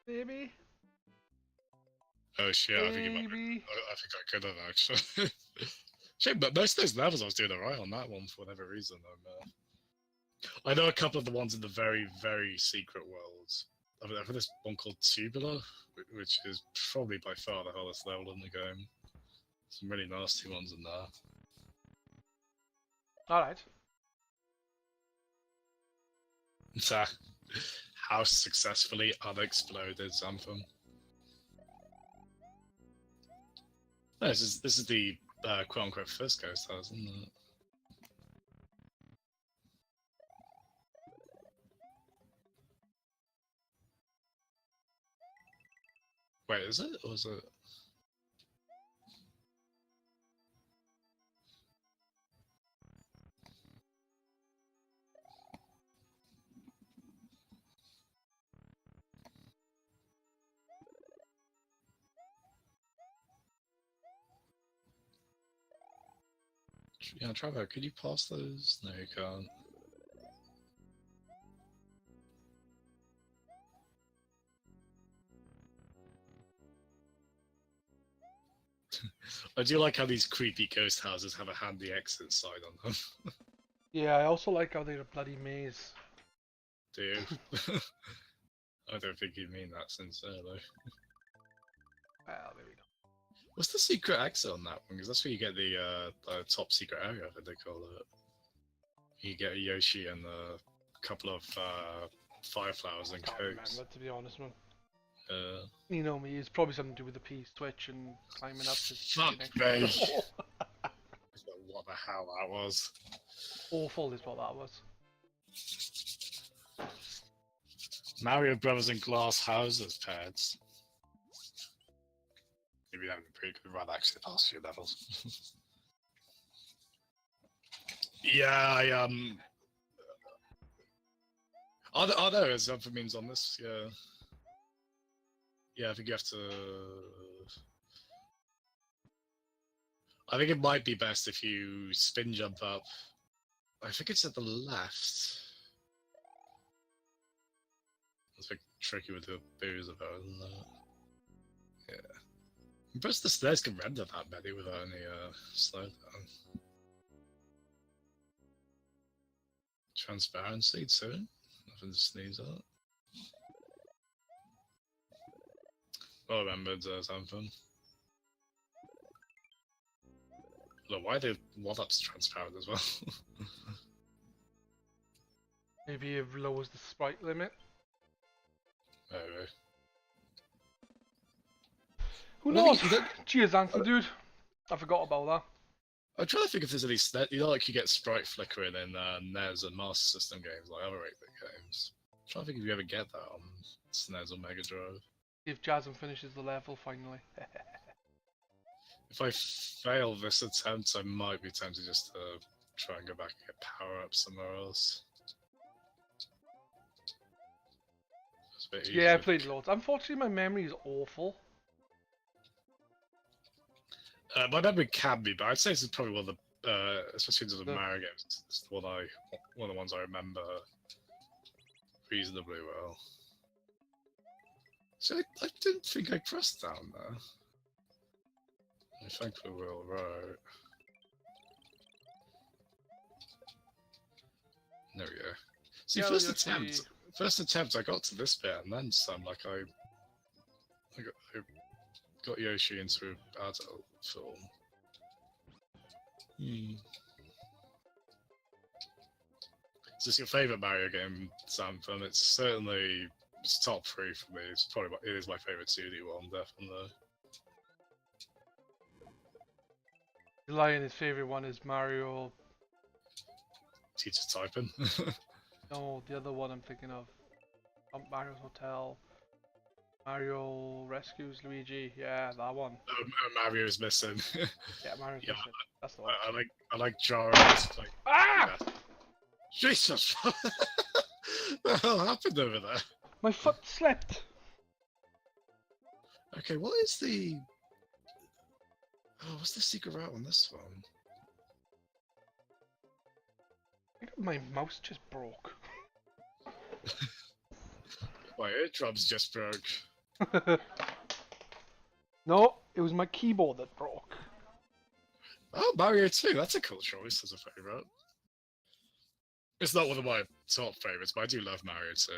Maybe? Oh shit, I think I could have actually. Shame, but most of those levels I was doing alright on that one for whatever reason. I know a couple of the ones in the very, very secret worlds. I've got this one called Tubular, which is probably by far the hardest level in the game. Some really nasty ones in there. Alright. How successfully unexploded Xanthan. No, this is the quote unquote first ghost house, isn't it? Wait, is it? Or is it? Yeah, Trevor, could you pass those? No, you can't. I do like how these creepy ghost houses have a handy exit sign on them. Yeah, I also like how they're a bloody maze. Do you? I don't think you mean that sincerely. Well, maybe not. What's the secret exit on that one? Because that's where you get the top secret area, I think they call it. You get a Yoshi and a couple of Fireflowers and Can't Cokes. remember, to be honest, man. You know me, it's probably something to do with the P-switch and climbing up to... Fuck me! What the hell that was. Awful is what that was. Mario Brothers and Glass Houses pads. Maybe that would be pretty good run actually the last few levels. Yeah, Oh no, there's other means on this, yeah. Yeah, I think you have to... I think it might be best if you spin jump up. I think it's at the left. It's a bit tricky with the booze about it, isn't it? Yeah. But the stairs can render that many without any slowdown. Transparency too. Nothing to sneeze at. Well remembered, Xanthan. Look, why are the one-ups transparent as well? Maybe it lowers the sprite limit. Maybe. Who knows? Cheers, Anthony, dude. I forgot about that. I'm trying to think if there's any you know, like you get sprite flickering in NES and Master System games, like other 8-bit games. I'm trying to think if you ever get that on SNES or Mega Drive. If Jasmine finishes the level finally. If I fail this attempt, I might be tempted just to try and go back and get power up somewhere else. Yeah, I played loads. Unfortunately, my memory is awful. My memory can be, but I'd say this is probably one of the, especially into the No. Mario games, it's one of the ones I remember reasonably well. So I didn't think I pressed down there. I think we will, right. There we go. See, Yeah, first Yoshi. attempt, I got to this bit and then some. Like I got Yoshi into an adult film. Is this your favorite Mario game, Sam? And it's certainly top 3 for me. It is my favorite 2D one, definitely. Lion, his favorite one is Mario. Teacher typing. No, the other one I'm thinking of. Mario's Hotel. Mario rescues Luigi. Yeah, that one. Mario's missing. Yeah, Mario's Yeah, missing. That's the one. I like Gyro's. Like, Ah! yeah. Jesus! What the hell happened over there? My foot slipped. Okay, what is the? Oh, what's the secret route on this one? I think my mouse just broke. My eardrums just broke. No, it was my keyboard that broke. Oh, Mario 2, that's a cool choice as a favourite. It's not one of my top favourites, but I do love Mario 2.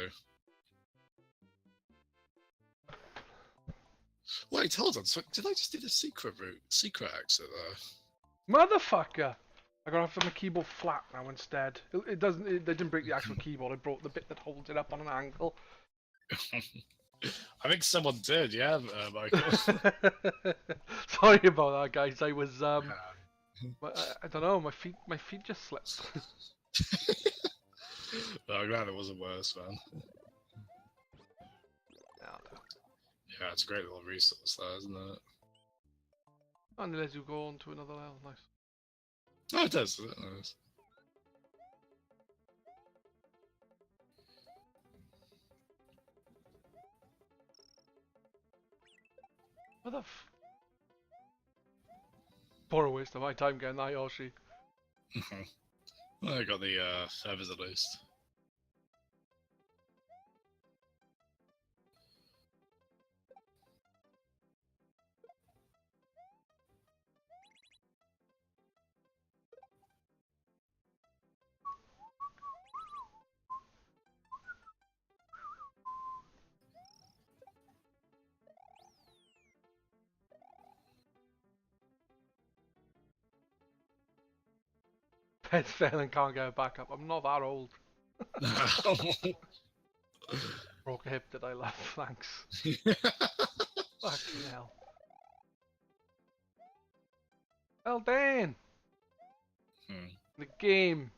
Wait, hold on. So did I just do the secret exit there? Motherfucker! I gotta have my keyboard flat now instead. It doesn't. They didn't break the actual keyboard. It broke the bit that holds it up on an angle. I think someone did, yeah, Michael. Sorry about that, guys. I was I don't know. My feet just slipped. No, I'm glad it wasn't worse, man. No. Yeah, it's a great little resource there, isn't it? And it lets you go on to another level. Nice. Oh, it does. It does. What the f... Poor waste of my time getting that Yoshi. Well, I got the feathers at least. Head's failing, can't get it back up. I'm not that old. Broke a hip that I left, thanks. Fucking hell. Well, Dan! The game.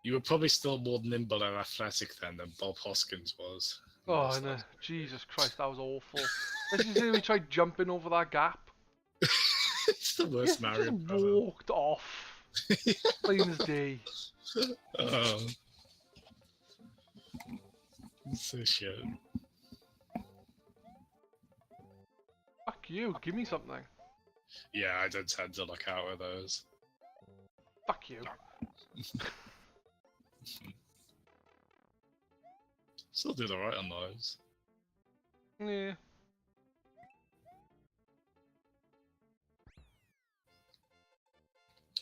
You were probably still more nimble and athletic then than Bob Hoskins was. Oh, no. Jesus Christ, that was awful. Let's just say we tried jumping over that gap. It's the worst Mario just ever. walked off. Plain as day. Oh. So shit. Fuck you, give me something. Yeah, I did tend to look out with those. Fuck you. Still did alright on those. Yeah.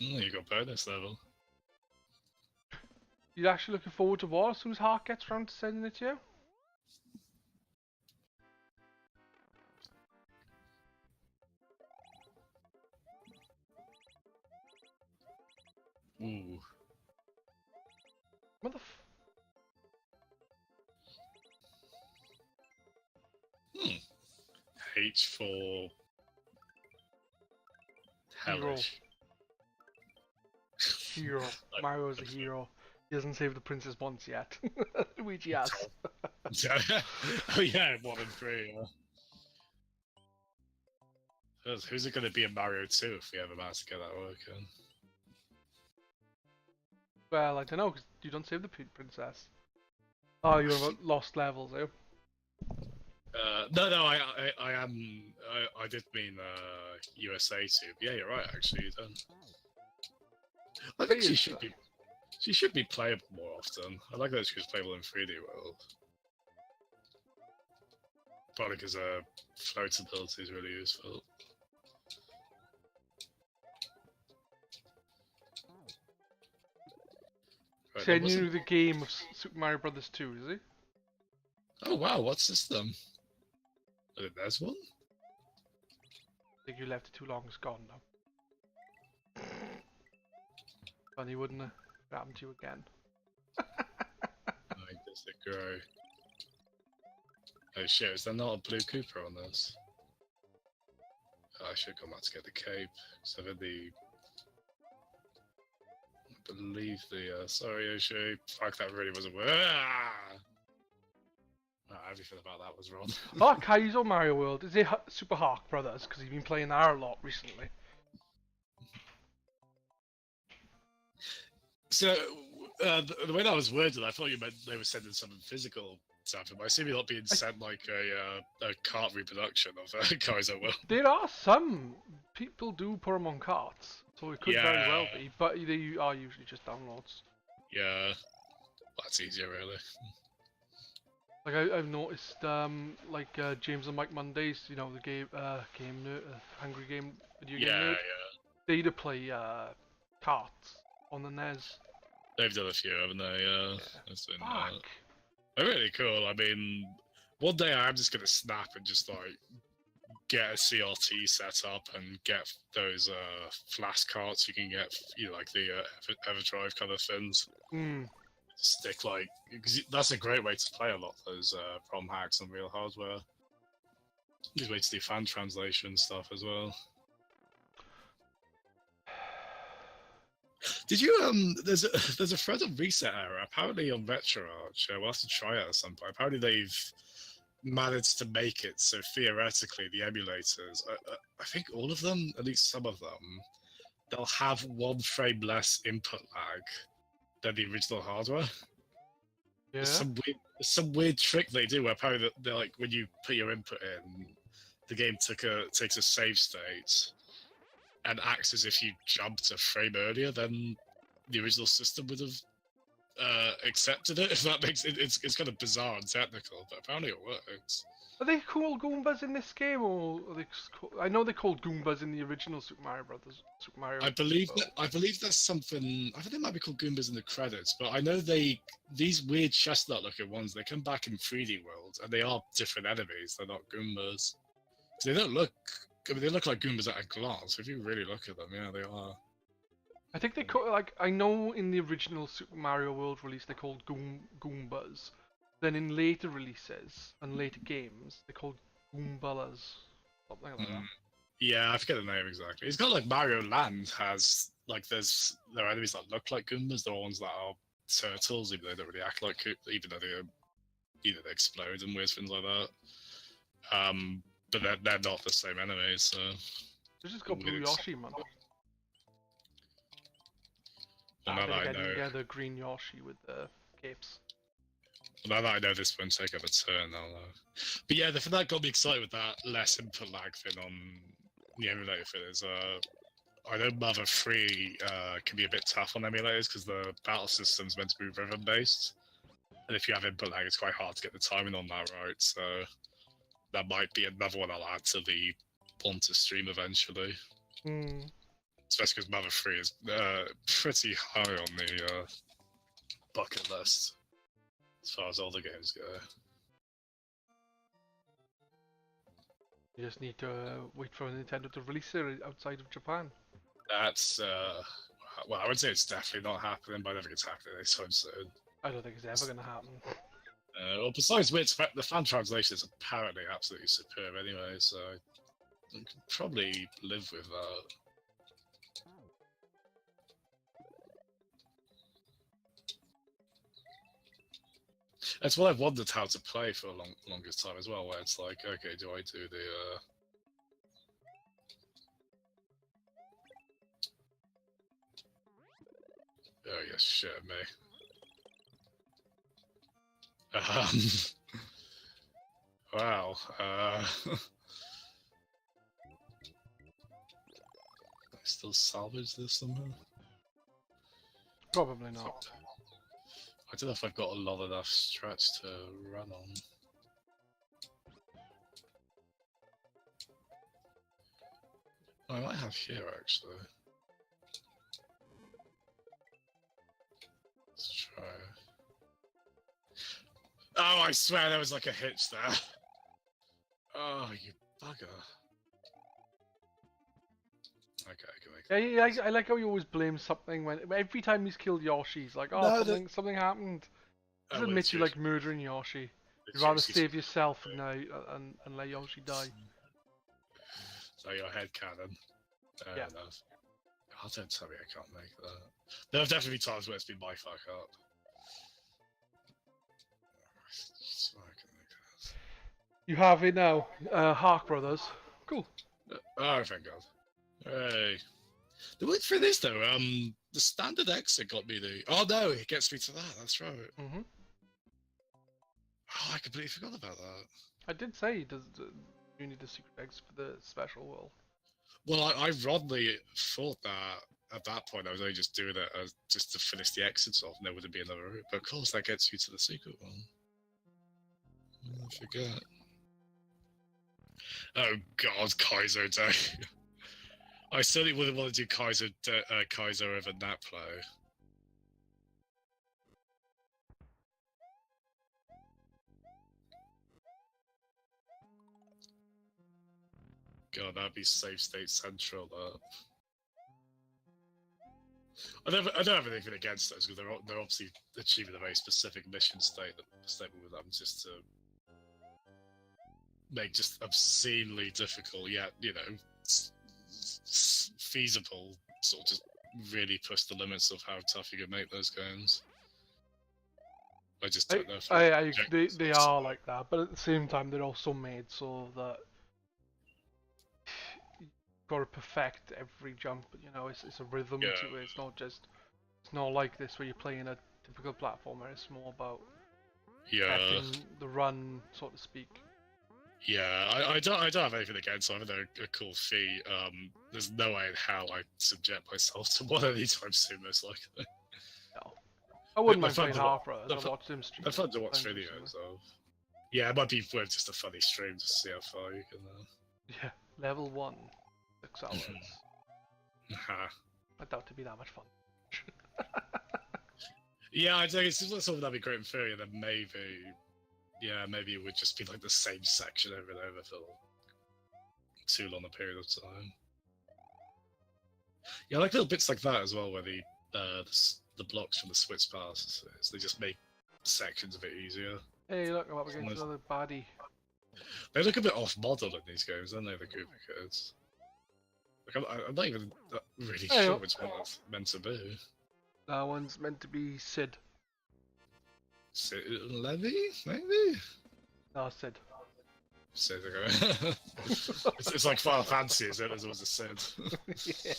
Oh, you got bonus level. You're actually looking forward to what as soon as Hart gets round to sending it to you? Ooh. What the f... H for hellish. Hero. Mario's a hero. He hasn't saved the princess once yet. Luigi has. Oh yeah, 1 and 3. Who's it going to be in Mario 2 if we ever manage to get that working? Well, I don't know, because you don't save the princess. Oh, you're about lost levels, eh? No, I am. I did mean USA too. Yeah, you're right. Actually, then. I think she should be. She should be playable more often. I like that she was playable in 3D World. Probably because floatability is really useful. Right, Saying you knew the game of Super Mario Brothers 2, is he? Oh wow, what system? There's one? I think you left it too long, it's gone now. Funny, wouldn't it? Happen to you again. I disagree. Oh shit, is there not a blue Cooper on this? Oh, I should come back to get the cape. So the... I believe the... sorry, Yoshi. Fuck, that really wasn't... Everything about that was wrong. Oh, Kaizo Mario World. Is it Super Hawk Brothers? Because you've been playing that a lot recently. So, the way that was worded, I thought you meant they were sending something physical to happen, but I seem you're not being sent like a cart reproduction of Kaizo World. There are some people do put them on carts, so it could very well be, but they are usually just downloads. Yeah, that's easier, really. Like I've noticed, like James and Mike Mondays, you know, the game Hungry Game video game nerd, they play carts on the NES. They've done a few, haven't they? Yeah. Fuck. They're really cool. I mean, one day I'm just gonna snap and just like get a CRT set up and get those flash carts you can get, you know, like the EverDrive kind of things. Stick like, cause that's a great way to play a lot of those ROM hacks on real hardware. Good way to do fan translation stuff as well. Did you there's a thread on Reset Era apparently on RetroArch. We'll have to try it at some point. Apparently they've managed to make it so theoretically the emulators, I think all of them, at least some of them, they'll have 1 frame less input lag than the original hardware. Yeah. Some weird trick they do where apparently they're like, when you put your input in, the game takes a save state and acts as if you jumped a frame earlier than the original system would have accepted it. If that makes it, it's kind of bizarre and technical, but apparently it works. Are they called Goombas in this game, or are they? I know they're called Goombas in the original Super Mario Brothers. Super Mario. I believe there's something. I think they might be called Goombas in the credits, but I know these weird chestnut-looking ones. They come back in 3D World, and they are different enemies. They're not Goombas. They don't look. I mean, they look like Goombas at a glance. If you really look at them, yeah, they are. I think they call I know in the original Super Mario World release they're called Goombas. Then in later releases and later games, they're called Goombalas. Something like that. Yeah, I forget the name exactly. It's got like Mario Land has like there are enemies that look like Goombas. There are ones that are turtles, even though they don't really act like even though they explode and weird things like that. But they're not the same enemies. So they just got Blue Yoshi, man. Well, now that I know. Yeah, the green Yoshi with the capes. Now that I know this won't take up a turn, but yeah, the thing that got me excited with that less input lag thing on the emulator thing is, I know Mother 3 can be a bit tough on emulators because the battle system's meant to be rhythm based, and if you have input lag, it's quite hard to get the timing on that right. So that might be another one I'll add to the want to stream eventually. Especially because Mother 3 is pretty high on the bucket list. As far as all the games go. You just need to wait for Nintendo to release it outside of Japan. That's, well, I would say it's definitely not happening, but I don't think it's happening anytime soon. I don't think it's ever going to happen. Well, besides which, the fan translation is apparently absolutely superb anyway, so I can probably live with that. That's what I've wondered how to play for the longest time as well, where it's like, okay, do I do the... Oh, yes, shit me. Wow. I still salvage this somehow? Probably not. I don't know if I've got a lot enough stretch to run on. I might have here actually. Let's try. Oh, I swear there was like a hitch there. Oh, you bugger. Okay, I can make that. Yeah, I like how you always blame something when every time he's killed Yoshi, he's like, oh, No, something happened. Oh, Just well, admit it's you your- like murdering Yoshi. it's You'd rather Yoshi's- save yourself and let Yoshi die. So your head cannon. Yeah. Enough. Oh, don't tell me I can't make that. There have definitely been times where it's been my fuck up. So I can make that. You have it now. Hark Brothers. Cool. Oh, thank God. Hey. The weird thing is though, the standard exit got me the. Oh no, it gets me to that. That's right. Mhm. Oh, I completely forgot about that. I did say you need the secret eggs for the special world. Well, I ironically thought that at that point I was only just doing it as just to finish the exits off, and there wouldn't be another route. But of course, that gets you to the secret one. I forget. Oh God, Kaiser Day. I certainly wouldn't want to do Kaiser over Naplo. God, that'd be safe state central. That. I don't have anything against those because they're obviously achieving a very specific mission statement with them, just to make just obscenely difficult, yet feasible. Sort of just really push the limits of how tough you can make those games. I just don't know. If They are like that, but at the same time, they're also made so that you gotta perfect every jump. You know, it's a rhythm Yeah. to it. It's not like this where you're playing a typical platformer. It's more about Yeah, perfecting the run, so to speak. yeah. I don't have anything against them. I think they're a cool feat. There's no way in hell I subject myself to one anytime soon, most likely. No, I wouldn't They're mind fun playing to wa- Hark Brothers. they're I've fun- watched him stream. They're fun to watch sometimes videos of. Yeah, it might be worth just a funny stream to see how far you can. Yeah, level 1, 6 hours. Haha. I doubt it'd be that much fun. Yeah, I think it's just something that'd be great in theory, and then maybe it would just be like the same section over and over for too long a period of time. Yeah, I like little bits like that as well, where the blocks from the Switch passes, they just make sections a bit easier. Hey, look, I'm up against Almost- another baddie. They look a bit off model in these games, don't they? The Koopa Kids. Like, I'm not even really Hey, sure look. which one that's meant to be. That one's meant to be Sid. Levy, maybe. No, Sid. Sid, okay. it's like Final Fantasy, is it? There's always a Sid. Yeah.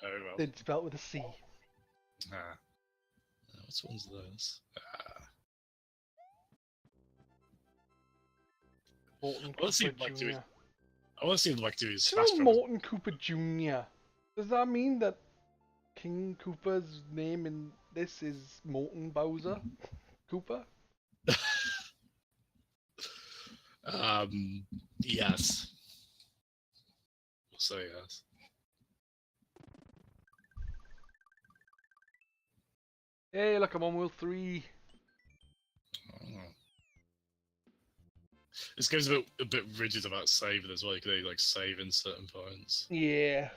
Very well. Sid spelled with a C. Ah. Which one's this? Morton Well, it seemed Cooper like doing- Jr. I want to see him like do his Do Smash you know Brothers. Morton Cooper Jr.? Does that mean that King Koopa's name in this is Morton Bowser Cooper? Yes. We'll say yes. Hey, look, I'm on World 3. Oh. This game's a bit rigid about saving as well. You can only like save in certain points. Yeah.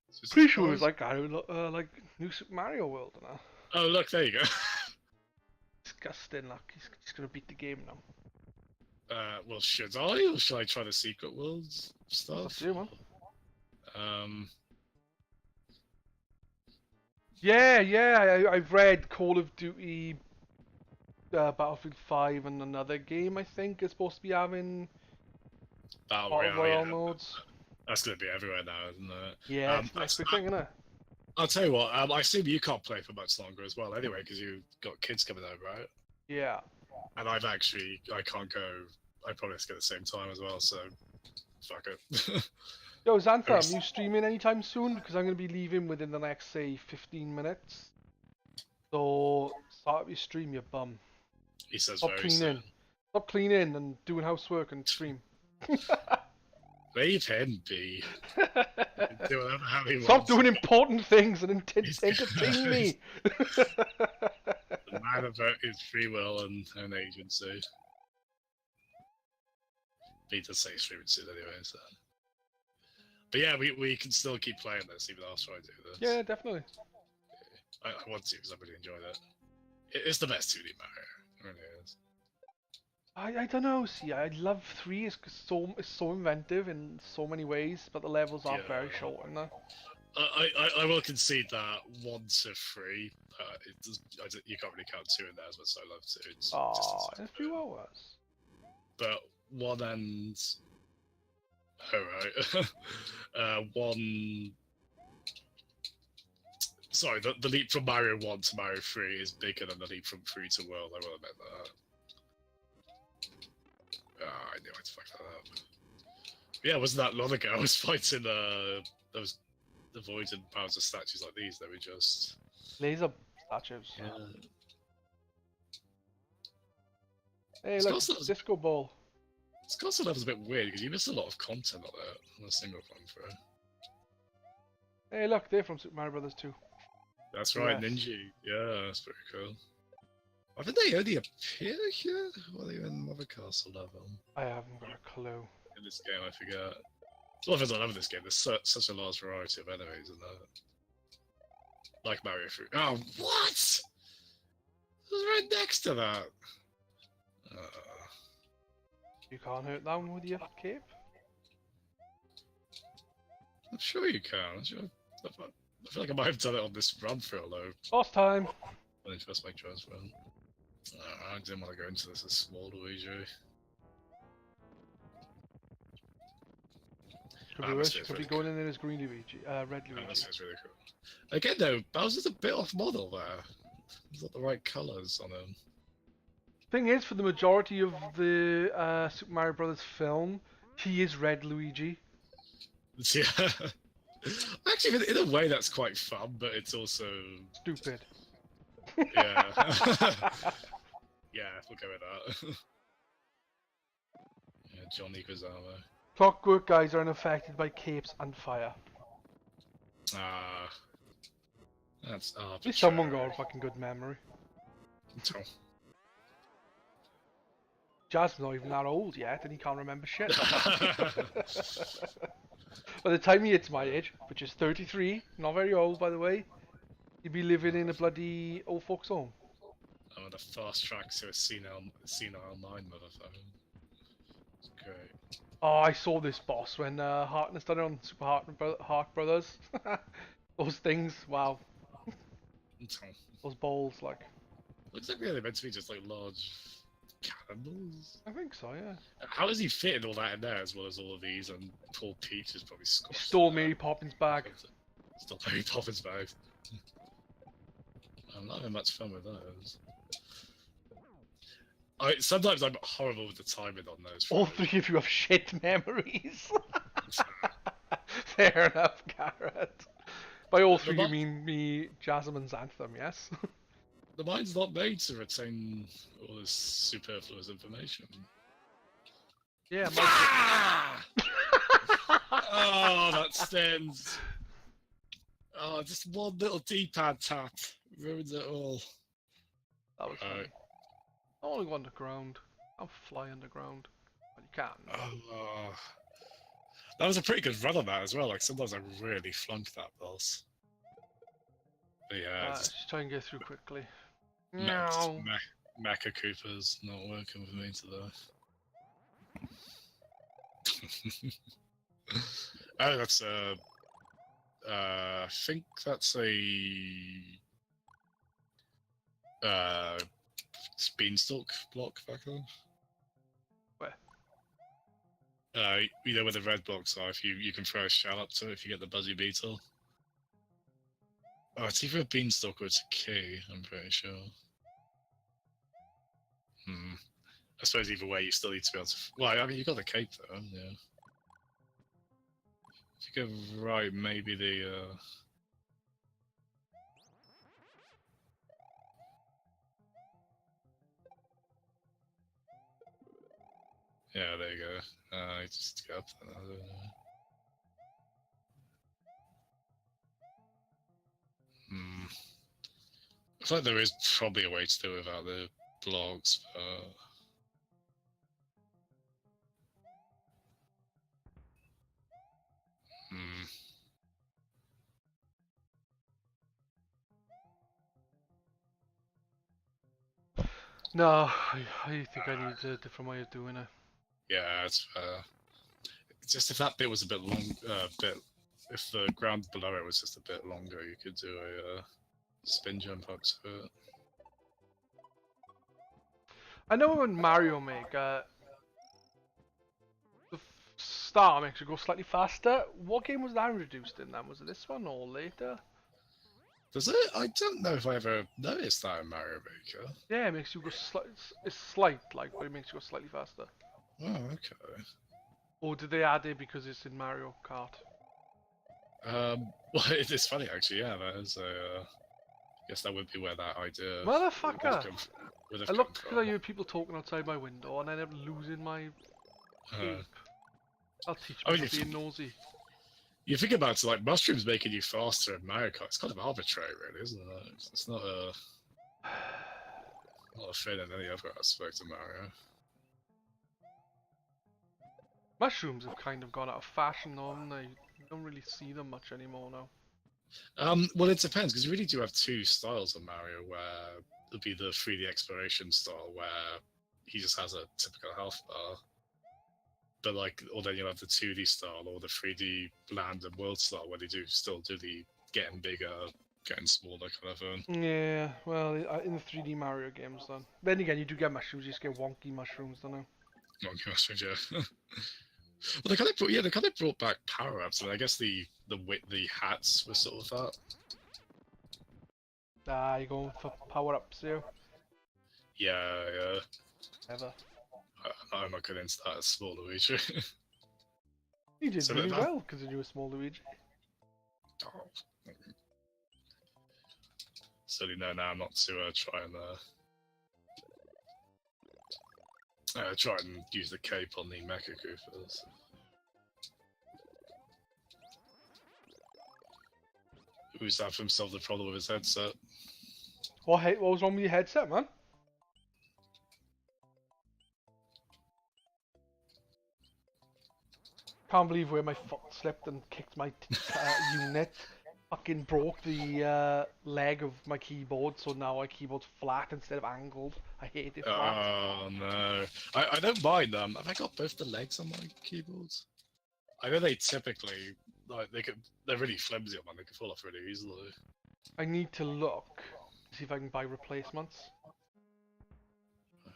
It's just- Pretty sure it's like like New Super Mario World and that. Oh look, there you go. Disgusting, like he's gonna beat the game now. Well, should I or should I try the Secret Worlds It's up stuff? to you, man. Yeah, I've read Call of Duty, Battlefield 5 and another game I think is supposed to be having Battle Battle Royale, Royale yeah. modes. That's gonna be everywhere now, isn't it? Yeah, it's the next big thing, isn't it? I'll tell you what. I assume you can't play for much longer as well, anyway, because you've got kids coming over, right? Yeah. And I can't go. I probably have to get the same time as well, so fuck it. Yo, Xanthem, you streaming anytime soon? Because I'm going to be leaving within the next, say, 15 minutes. So, start your stream, you bum. He says Stop very cleaning. soon. Stop cleaning and doing housework and stream. Leave him be. Do whatever how he Stop wants. doing important things and He's entertain me. The man of his free will and an agency. He does say streaming soon anyway, so. But yeah, we can still keep playing this even after I do this. Yeah, definitely. I want to because I really enjoyed it. It's the best 2D Mario. It really is. I don't know. See, I love 3. It's so inventive in so many ways, but the levels are very short, aren't they? I will concede that 1 to 3. You can't really count 2 in there as much as I love 2. It's In a few hours. But 1 and alright. 1. Sorry, the leap from Mario 1 to Mario 3 is bigger than the leap from 3 to World. I will admit that. I knew I'd fuck that up. Yeah, it wasn't that long ago I was fighting those avoiding powers of statues like these. They were just Laser statues. yeah. Hey, It's look, also- disco ball. This console level's a bit weird because you miss a lot of content on it on a single run through. Hey, look, they're from Super Mario Brothers 2. That's right, Yes. Ninja. Yeah, that's pretty cool. I think they only appear here, or are they in Mother Castle level? I haven't got a clue. In this game, I forget. It's one of the things I love in this game. There's such a large variety of enemies in there. Like Mario 3. Oh, what? It was right next to that. You can't hurt that one with your cape. I'm sure you can. I feel like I might have done it on this run through, although Boss time. when I first make choice run. I didn't want to go into this as small Luigi. Could be worse. You could be going in there as green Luigi, red Oh, Luigi. that sounds really cool. Again, though, Bowser's a bit off model there. He's got the right colours on him. Thing is, for the majority of the Super Mario Brothers film, he is red Luigi. Yeah. Actually, in a way, that's quite fun, but it's also Stupid. yeah. Yeah, we'll go with that. Yeah, John Leguizamo. Clockwork guys are unaffected by capes and fire. That's At least someone got a fucking good memory. Jasmine's not even that old yet, and he can't remember shit. By the time he hits my age, which is 33, not very old by the way, he'd be living in a bloody old folks home. I'm on a fast track to a senile mind, motherfucker. It's great. Oh, I saw this boss when Hartness done it on Super Heart Brothers. Those things, wow. Those balls, like. Looks like they're meant to be just like large cannonballs. I think so, yeah. How does he fit in all that in there as well as all of these? And poor Peach is probably He squashed. stole Mary Poppins' bag. Stole Mary Poppins' bag. I'm not having much fun with those. Sometimes I'm horrible with the timing on those. All 3 of you have shit memories. Fair enough, Garrett. By all 3 you mean me, Jasmine's Anthem, yes? The mind's not made to retain all this superfluous information. Yeah, Ah! Oh, that stings. Oh, just one little D-pad tap ruins it all. that was funny. I want to go underground. I'll fly underground. But you can't. Oh, that was a pretty good run on that as well. Like sometimes I really flunk that boss. But yeah, Just try and get through quickly. No. No. Mecha Cooper's not working with me today. Oh, that's I think that's a beanstalk block back there. Where? You know where the red blocks are. If you can throw a shell up to it if you get the Buzzy Beetle. Oh, it's either a beanstalk or it's a key. I'm pretty sure. Hmm. I suppose either way, you still need to be able to. Well, I mean, you got the cape though. Yeah. If you go right, maybe the. Yeah, there you go. Just go up there. I don't know. Hmm. I feel like there is probably a way to do it without the blocks, but. Hmm. No, I think I need a different way of doing it. Yeah, it's just if that bit was a bit long, if the ground below it was just a bit longer, you could do a spin jump up to it. I know in Mario Maker, the star makes you go slightly faster. What game was that introduced in then? Was it this one or later? Does it? I don't know if I ever noticed that in Mario Maker. Yeah, it makes you go it's slight, like, but it makes you go slightly faster. Oh, okay. Or did they add it because it's in Mario Kart? Well, it is funny actually. Yeah, that is a. I guess that would be where that idea Motherfucker! would have I come looked from. because I heard people talking outside my window and I ended up losing my cape. I'll teach I me mean, for being nosy. you think about it, like mushrooms making you faster in Mario Kart. It's kind of arbitrary, really, isn't it? It's not a thing in any other aspect of Mario. Mushrooms have kind of gone out of fashion though, haven't they? You don't really see them much anymore now. Well, it depends because you really do have two styles of Mario. Where it'll be the 3D exploration style, where he just has a typical health bar, but like, or then you'll have the 2D style or the 3D land and world style, where they do still do the getting bigger, getting smaller kind of thing. Yeah, well, in the 3D Mario games then. Then again, you do get mushrooms, you just get wonky mushrooms, don't you? Not gosh, yeah. Well, they kind of brought, yeah, they kind of brought back power ups, and I guess the hats were sort of that. Ah, you're going for power-ups here? Yeah, yeah. Ever. I'm not good into that as small Luigi. You did So really that- well, because you were small Luigi. Oh. Certainly no, now I'm not to try and try and use the cape on the Mecha Goofers. Who's that for himself the problem with his headset? What was wrong with your headset, man? Can't believe where my foot slipped and kicked my unit. Fucking broke the leg of my keyboard, so now my keyboard's flat instead of angled. I hate it flat. Oh no. I don't mind have I got both the legs on my keyboards? I know they typically like they're really flimsy on mine, they can fall off really easily. I need to look to see if I can buy replacements. I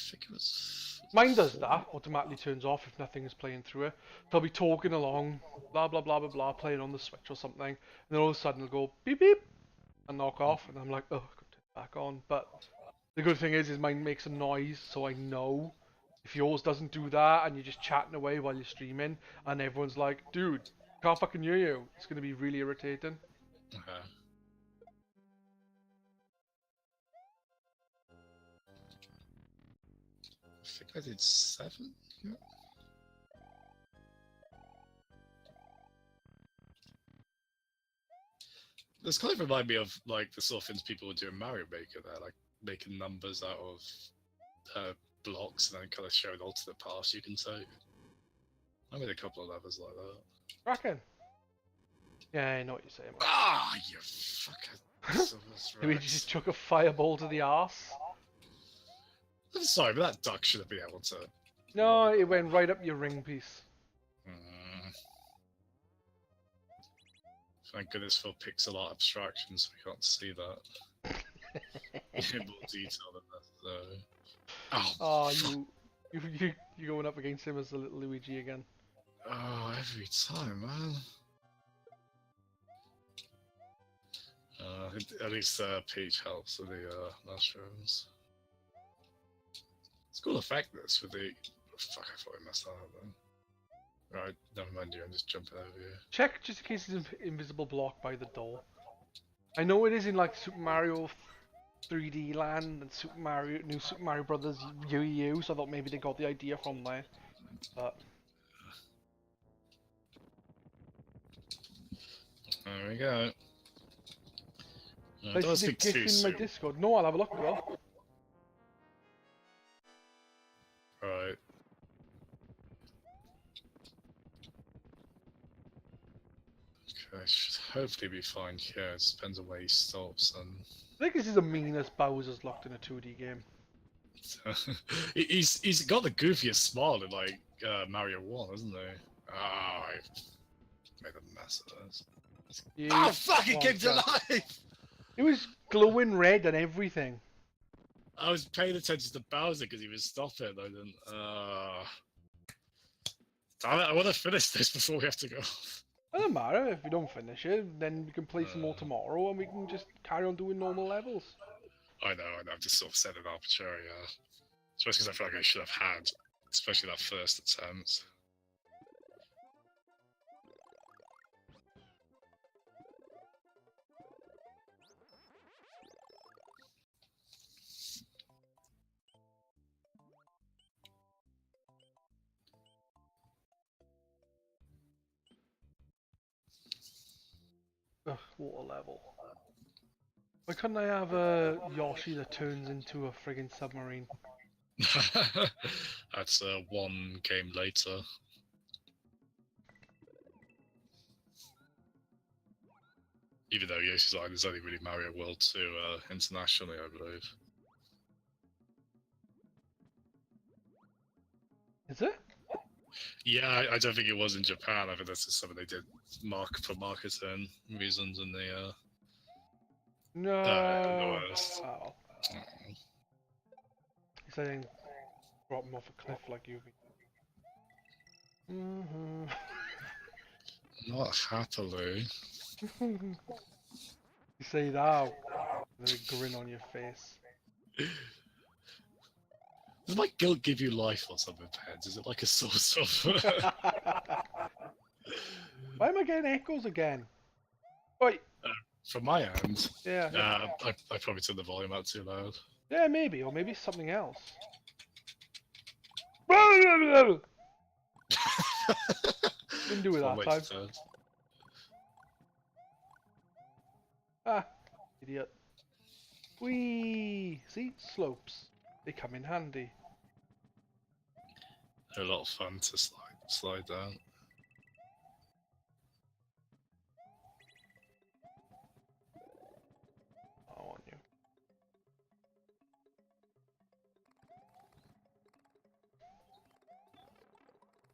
think it was Mine does that, automatically turns off if nothing is playing through it. They'll be talking along, blah blah blah blah blah, playing on the Switch or something, and then all of a sudden it'll go beep beep and knock off, and I'm like, oh, I've got to turn it back on. But the good thing is mine makes a noise, so I know. If yours doesn't do that and you're just chatting away while you're streaming, and everyone's like, dude, can't fucking hear you, it's gonna be really irritating. Okay. I think I did 7. Yeah. This kind of remind me of like the sort of things people would do in Mario Maker there, like making numbers out of blocks and then kind of showing alternate paths you can take. I made a couple of levels like that. Reckon? Yeah, I know what you're saying. Ah, you fucker. Luigi just took a fireball to the arse. I'm sorry, but that duck should have been able to. No, it went right up your ring piece. Thank goodness for pixel art abstraction, so we can't see that in more detail than that. So. Oh, you going up against him as a little Luigi again. Oh, every time, man. At least Peach helps with the mushrooms. It's cool effectiveness with the. Fuck! I thought I messed that up then. Right, never mind you. I'm just jumping over here. Check just in case there's an invisible block by the door. I know it is in like Super Mario 3D Land and New Super Mario Brothers U, so I thought maybe they got the idea from there. But There we go. No, I don't see the speak too GIF in soon. my Discord. No, I'll have a look though. Right. Okay, should hopefully be fine here. It depends on where he stops and. I think this is the meanest Bowser's locked in a 2D game. He's got the goofiest smile in like Mario 1, hasn't he? Ah, I made a mess of this. Yeah, Oh fuck! It came to God. life. It was glowing red and everything. I was paying attention to Bowser because he was stopping. I didn't. Damn it! I want to finish this before we have to go. It doesn't matter if we don't finish it, then we can play some more tomorrow and we can just carry on doing normal levels. I know. I'm just sort of setting arbitrary. Especially because I feel like I should have had, especially that first attempt. Ugh, water level. Why couldn't I have a Yoshi that turns into a friggin' submarine? That's one game later. Even though Yoshi's Island is only really Mario World 2 internationally, I believe. Is it? Yeah, I don't think it was in Japan. I think that's just something they did for marketing reasons in the No. West. Oh. He's saying drop him off a cliff like you. Not happily. You say that, and then a grin on your face. Does my guilt give you life or something, Peds? Is it like a source of... Why am I getting echoes again? Wait. From my end? Yeah. I probably turned the volume out too loud. Yeah, maybe, or maybe something else. Didn't do it that time. Ah, idiot. Whee! See? Slopes. They come in handy. They're a lot of fun to slide down. I want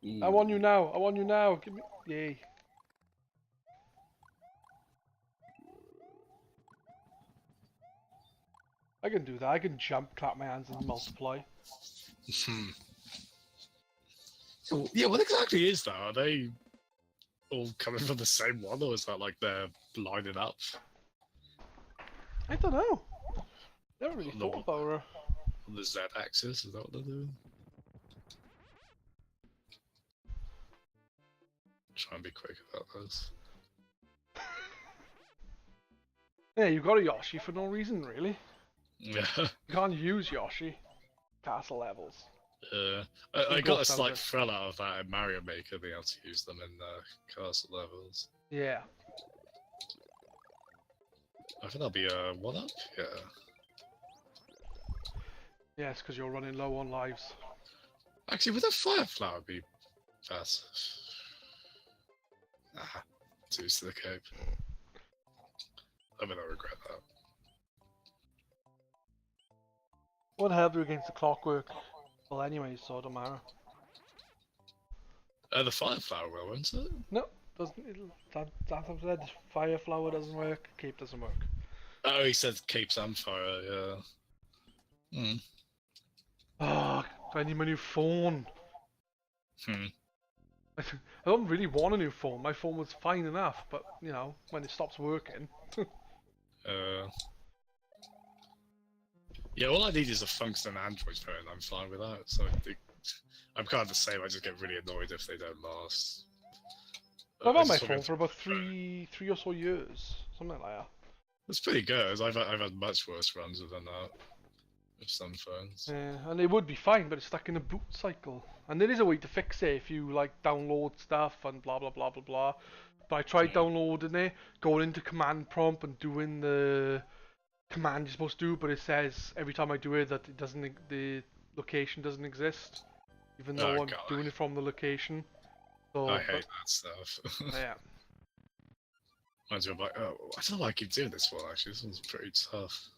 you. Ooh. I want you now. I want you now. Give me. Yay. I can do that. I can jump, clap my hands, and multiply. So, yeah, what exactly is that? Are they all coming from the same one, or is that like they're lining up? I don't know. Never really No. thought about her. On the Z-axis, is that what they're doing? Try and be quick about this. Yeah, you got a Yoshi for no reason, really. Yeah. You can't use Yoshi. Castle levels. I Go got a Bowser. slight thrill out of that in Mario Maker, being able to use them in castle levels. Yeah. I think that'll be a one-up? Yeah. Yes, because you're running low on lives. Actually, would a fire flower be that? Ah, too used to the cape. I mean, I regret that. What help you against the clockwork? Well, anyway, so it don't matter. The fire flower will, won't it? No, doesn't. That's what I said. Fire flower doesn't work. Cape doesn't work. Oh, he said capes and fire, yeah. Hmm. Ah, I need my new phone. Hmm. I don't really want a new phone. My phone was fine enough, but you know, when it stops working. Yeah, all I need is a functioning Android phone, and I'm fine with that. So I'm kind of the same. I just get really annoyed if they don't last. I've I had my just phone want for about three or so years, something like that. It's pretty good. I've had much worse runs than that with some phones. And it would be fine, but it's stuck in a boot cycle. And there is a way to fix it if you like download stuff and blah blah blah blah blah. But I tried downloading it, going into command prompt and doing the command you're supposed to do, but it says every time I do it that it doesn't, the location doesn't exist, even though I'm God. doing it from the location. So I hate that stuff. yeah. Reminds me of like, oh, I don't know why I keep doing this one actually. This one's pretty tough.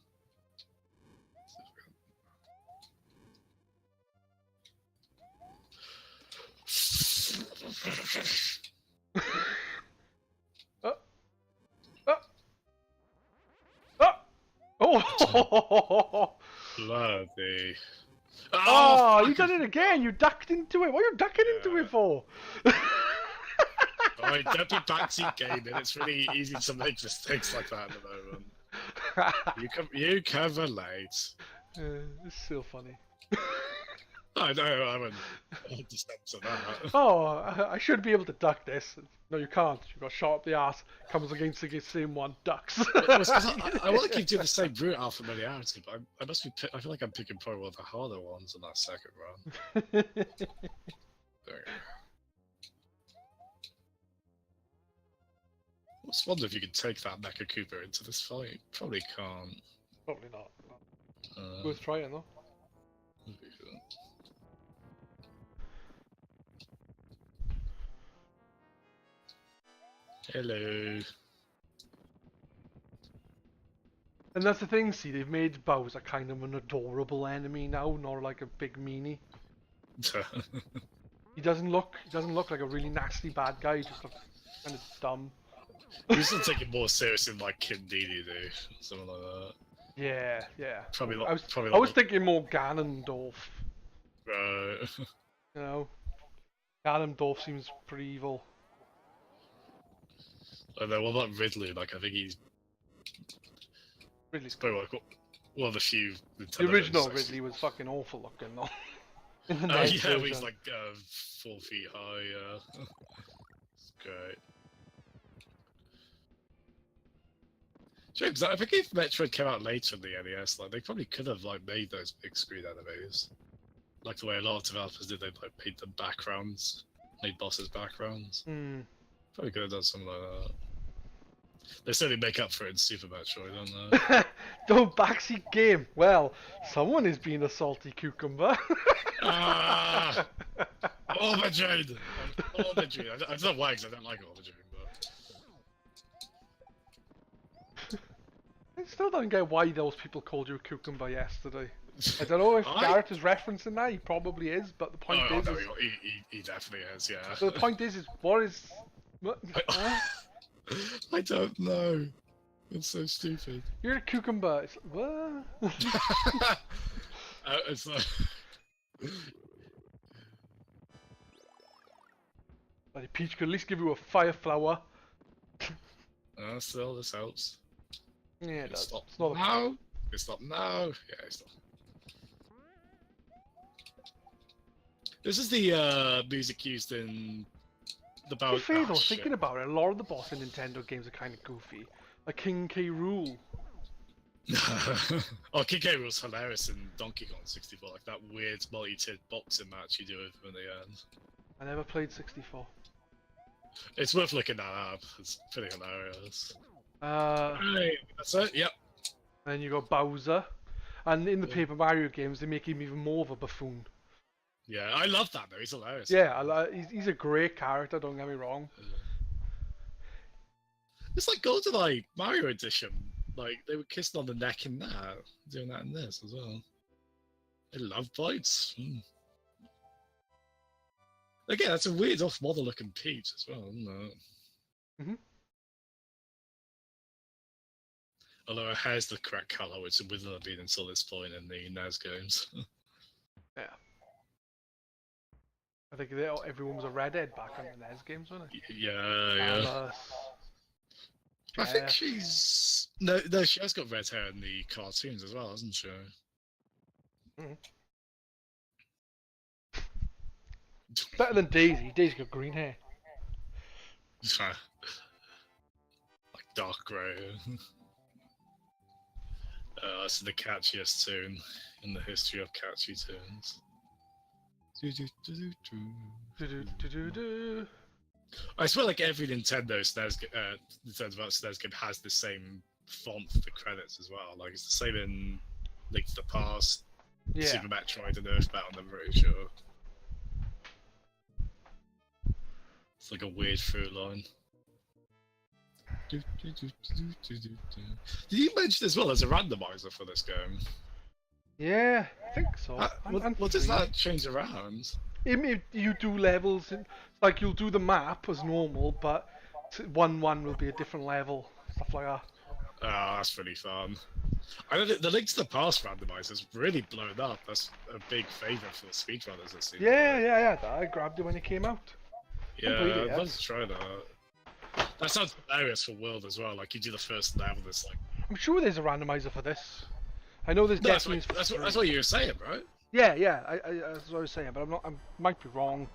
Oh. Oh! Bloody. Oh, you done it again! You ducked into it! What are you ducking into it for? Alright, don't be backseat gaming. It's really easy to make mistakes like that at the moment. You can relate. It's so funny. I know, I'm an understand to that. Oh, I should be able to duck this. No, you can't. You got shot up the ass. Comes against the same one. Ducks. I want to keep doing the same route out familiarity, but I must be. I feel like I'm picking probably one of the harder ones in that second run. There we go. I just wonder if you could take that Mecha Cooper into this fight. Probably can't. Probably not. Worth trying though. Hello. And that's the thing, see, they've made Bowser kind of an adorable enemy now, not like a big meanie. He doesn't look like a really nasty bad guy, he just looks kind of dumb. You should take it more seriously than like Kid Didi do, something like that. Yeah, yeah. Probably I probably was thinking more Ganondorf. Right. You know, Ganondorf seems pretty evil. And then what about Ridley? Like, I think he's Ridley's probably like one of the few. The original Ridley was fucking awful looking though. Oh yeah, he's like 4 feet high. Yeah, it's great. James, I think if Metroid came out later in the NES, like they probably could have like made those big screen enemies, like the way a lot of developers did. They like paint them backgrounds, made bosses backgrounds. Probably could have done something like that. They certainly make up for it in Super Metroid, don't they? Don't backseat game. Well, someone is being a salty cucumber. Ah! Aubergine! Aubergine. I don't know why, because I don't like aubergine, but... I still don't get why those people called you a cucumber yesterday. I don't know if Garrett is referencing that. He probably is, but the point is... No, he definitely is, yeah. So the point is what is... What? I don't know. It's so stupid. You're a cucumber. It's what? It's like... But Peach could at least give you a fire flower. Still, this helps. Yeah, it does. Stop It's not now. Stop now. Yeah, stop. This is the music used in the To be fair though, thinking about it, a lot of the boss in Nintendo games are kind of goofy. Like King K. Rool. Oh, King K. Rool's hilarious in Donkey Kong 64, like that weird multi-tiered boxing match you do with him in the end. I never played 64. It's worth looking that up. It's pretty hilarious. Hey, that's it. Yep. And then you got Bowser, and in the Paper Mario games they make him even more of a buffoon. Yeah, I love that though. He's hilarious. Yeah, he's a great character. Don't get me wrong. It's like GoldenEye Mario Edition. Like they were kissing on the neck in that, doing that in this as well. They love bites. Again, that's a weird off-model looking Peach as well, isn't it? Although her hair's the correct colour, which it wouldn't have been until this point in the NES games. Yeah. I think everyone was a redhead back on the NES games, wasn't it? Yeah. I think she's... No, she has got red hair in the cartoons as well, hasn't she? Mm. Better than Daisy. Daisy got green hair. Like dark grey. That's the catchiest tune in the history of catchy tunes. Do-do-do-do-do. I swear, like every Nintendo SNES game has the same font for the credits as well. Like it's the same in Link to the Past, Yeah. Super Metroid, and Earthbound. I'm pretty sure. It's like a weird through line. Did you mention as well there's a randomizer for this game? Yeah, I think so. What does that change around? You do levels, like you'll do the map as normal, but 1-1 will be a different level, stuff like that. Oh, that's really fun. I know the Link to the Past randomizer's really blown up. That's a big favourite for the speedrunners, it seems. Yeah. I grabbed it when it came out. Yeah, I'd love to try that. That sounds hilarious for World as well. Like you do the first level, it's like. I'm sure there's a randomizer for this. I know there's No, that's, definitely. that's what you were saying, right? Yeah. That's what I was saying, but I might be wrong.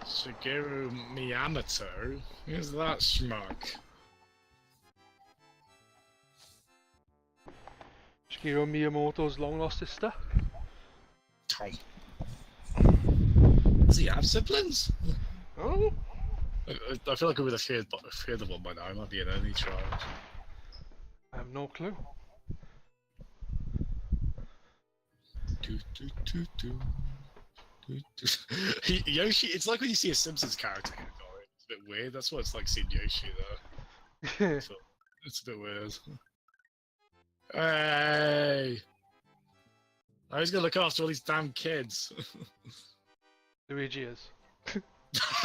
Shigeru Miyamoto? Who's that schmuck? Shigeru Miyamoto's long lost sister. Tom. Does he have siblings? Oh. I feel like I would have feared the one by now. I might be an only child. I have no clue. Yoshi, it's like when you see a Simpsons character get going. It's a bit weird. That's what it's like seeing Yoshi there. So, it's a bit weird. Hey! Who's gonna look after all these damn kids? Luigi is.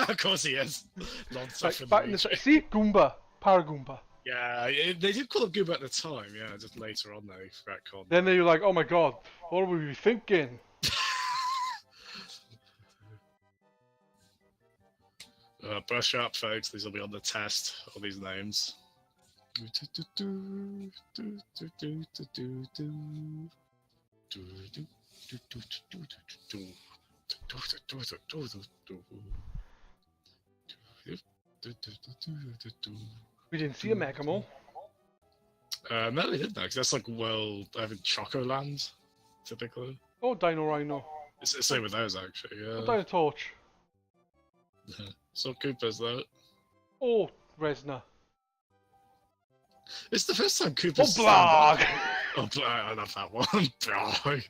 Of course he is. Like, back in the see Goomba, Paragoomba. Yeah, they did call him Goomba at the time. Yeah, just later on they retconned. Then they were like, "Oh my god, what were we thinking?" Brush up, folks. These will be on the test. All these names. We didn't see a Megamo. No, they didn't. Because that's like Chocoland, typically. Oh, Dino Rhino. It's the same with those, actually. Yeah. Oh, Dino Torch. So Koopa's though. Oh, Resna. It's the first time Oh, Koopa's. Blarg! Oh, Blarg! I love that one. Blarg.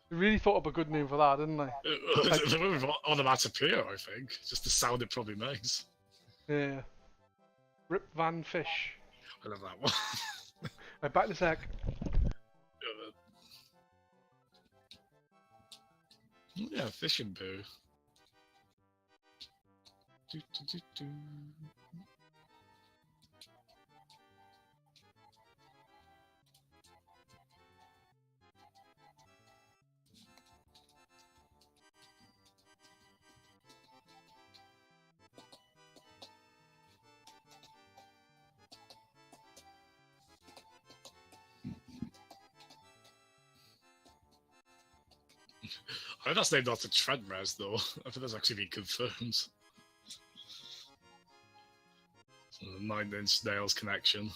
They really thought up a good name for that, didn't they? They went with onomatopoeia, I think. Just the sound it probably makes. Yeah. Rip Van Fish. I love that one. Right, back in a sec. Yeah, fishing boo. Do. I think that's named after Trent Reznor, though. I think that's actually been confirmed. So the 9 Inch Nails connection.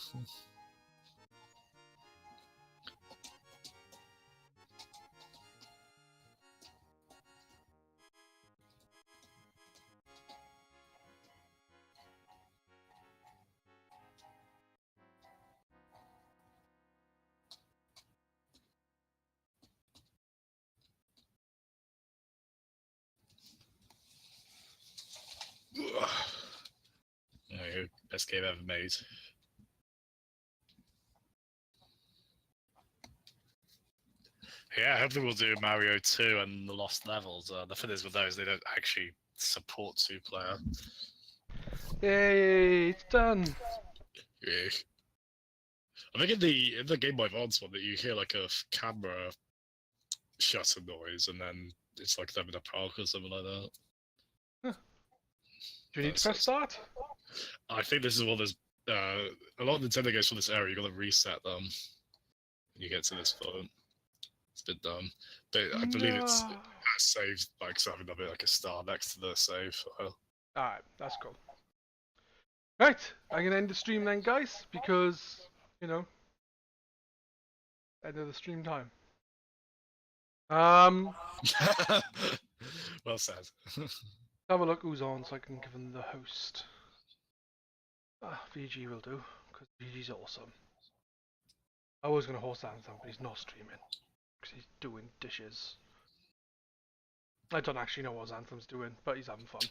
Best game ever made. Yeah, hopefully we'll do Mario 2 and the Lost Levels. The thing is with those, they don't actually support 2-player. Yay, it's done. Yeah. I think in the Game Boy Advance one that you hear like a camera shutter noise and then it's like them in a park or something like that. Huh. Do you need to press start? I think this is one of those. A lot of Nintendo games from this era, you got to reset them. when you get to this point. It's a bit dumb, but I believe it has saved like something of it, like a star next to the save file. Alright, that's cool. Right, I'm gonna end the stream then, guys, because, you know, end of the stream time. Well said. Have a look who's on so I can give him the host. VG will do, because VG's awesome. I was going to host Anthem, but he's not streaming, because he's doing dishes. I don't actually know what Anthem's doing, but he's having fun.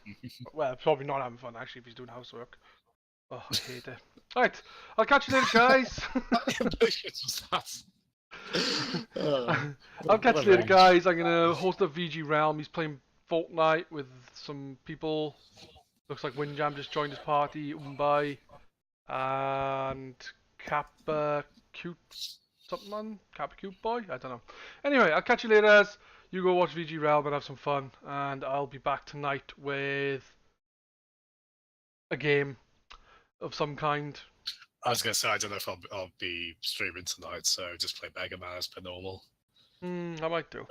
Well, probably not having fun, actually, if he's doing housework. Oh, I hate it. Right, I'll catch you later, guys. I'll catch you later, guys. I'm going to host a VG Realm. He's playing Fortnite with some people. Looks like Windjam just joined his party. Umbai and Kappa Cute something. Kappa Cute Boy? I don't know. Anyway, I'll catch you later, as you go watch VG Realm and have some fun. And I'll be back tonight with a game of some kind. I was gonna say, I don't know if I'll be streaming tonight, so just play Mega Man as per normal. I might do.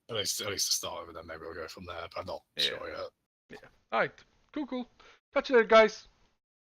At least to start with, and then maybe we'll go from there. But I'm not sure yet. Yeah. Alright. Cool. Catch you later, guys.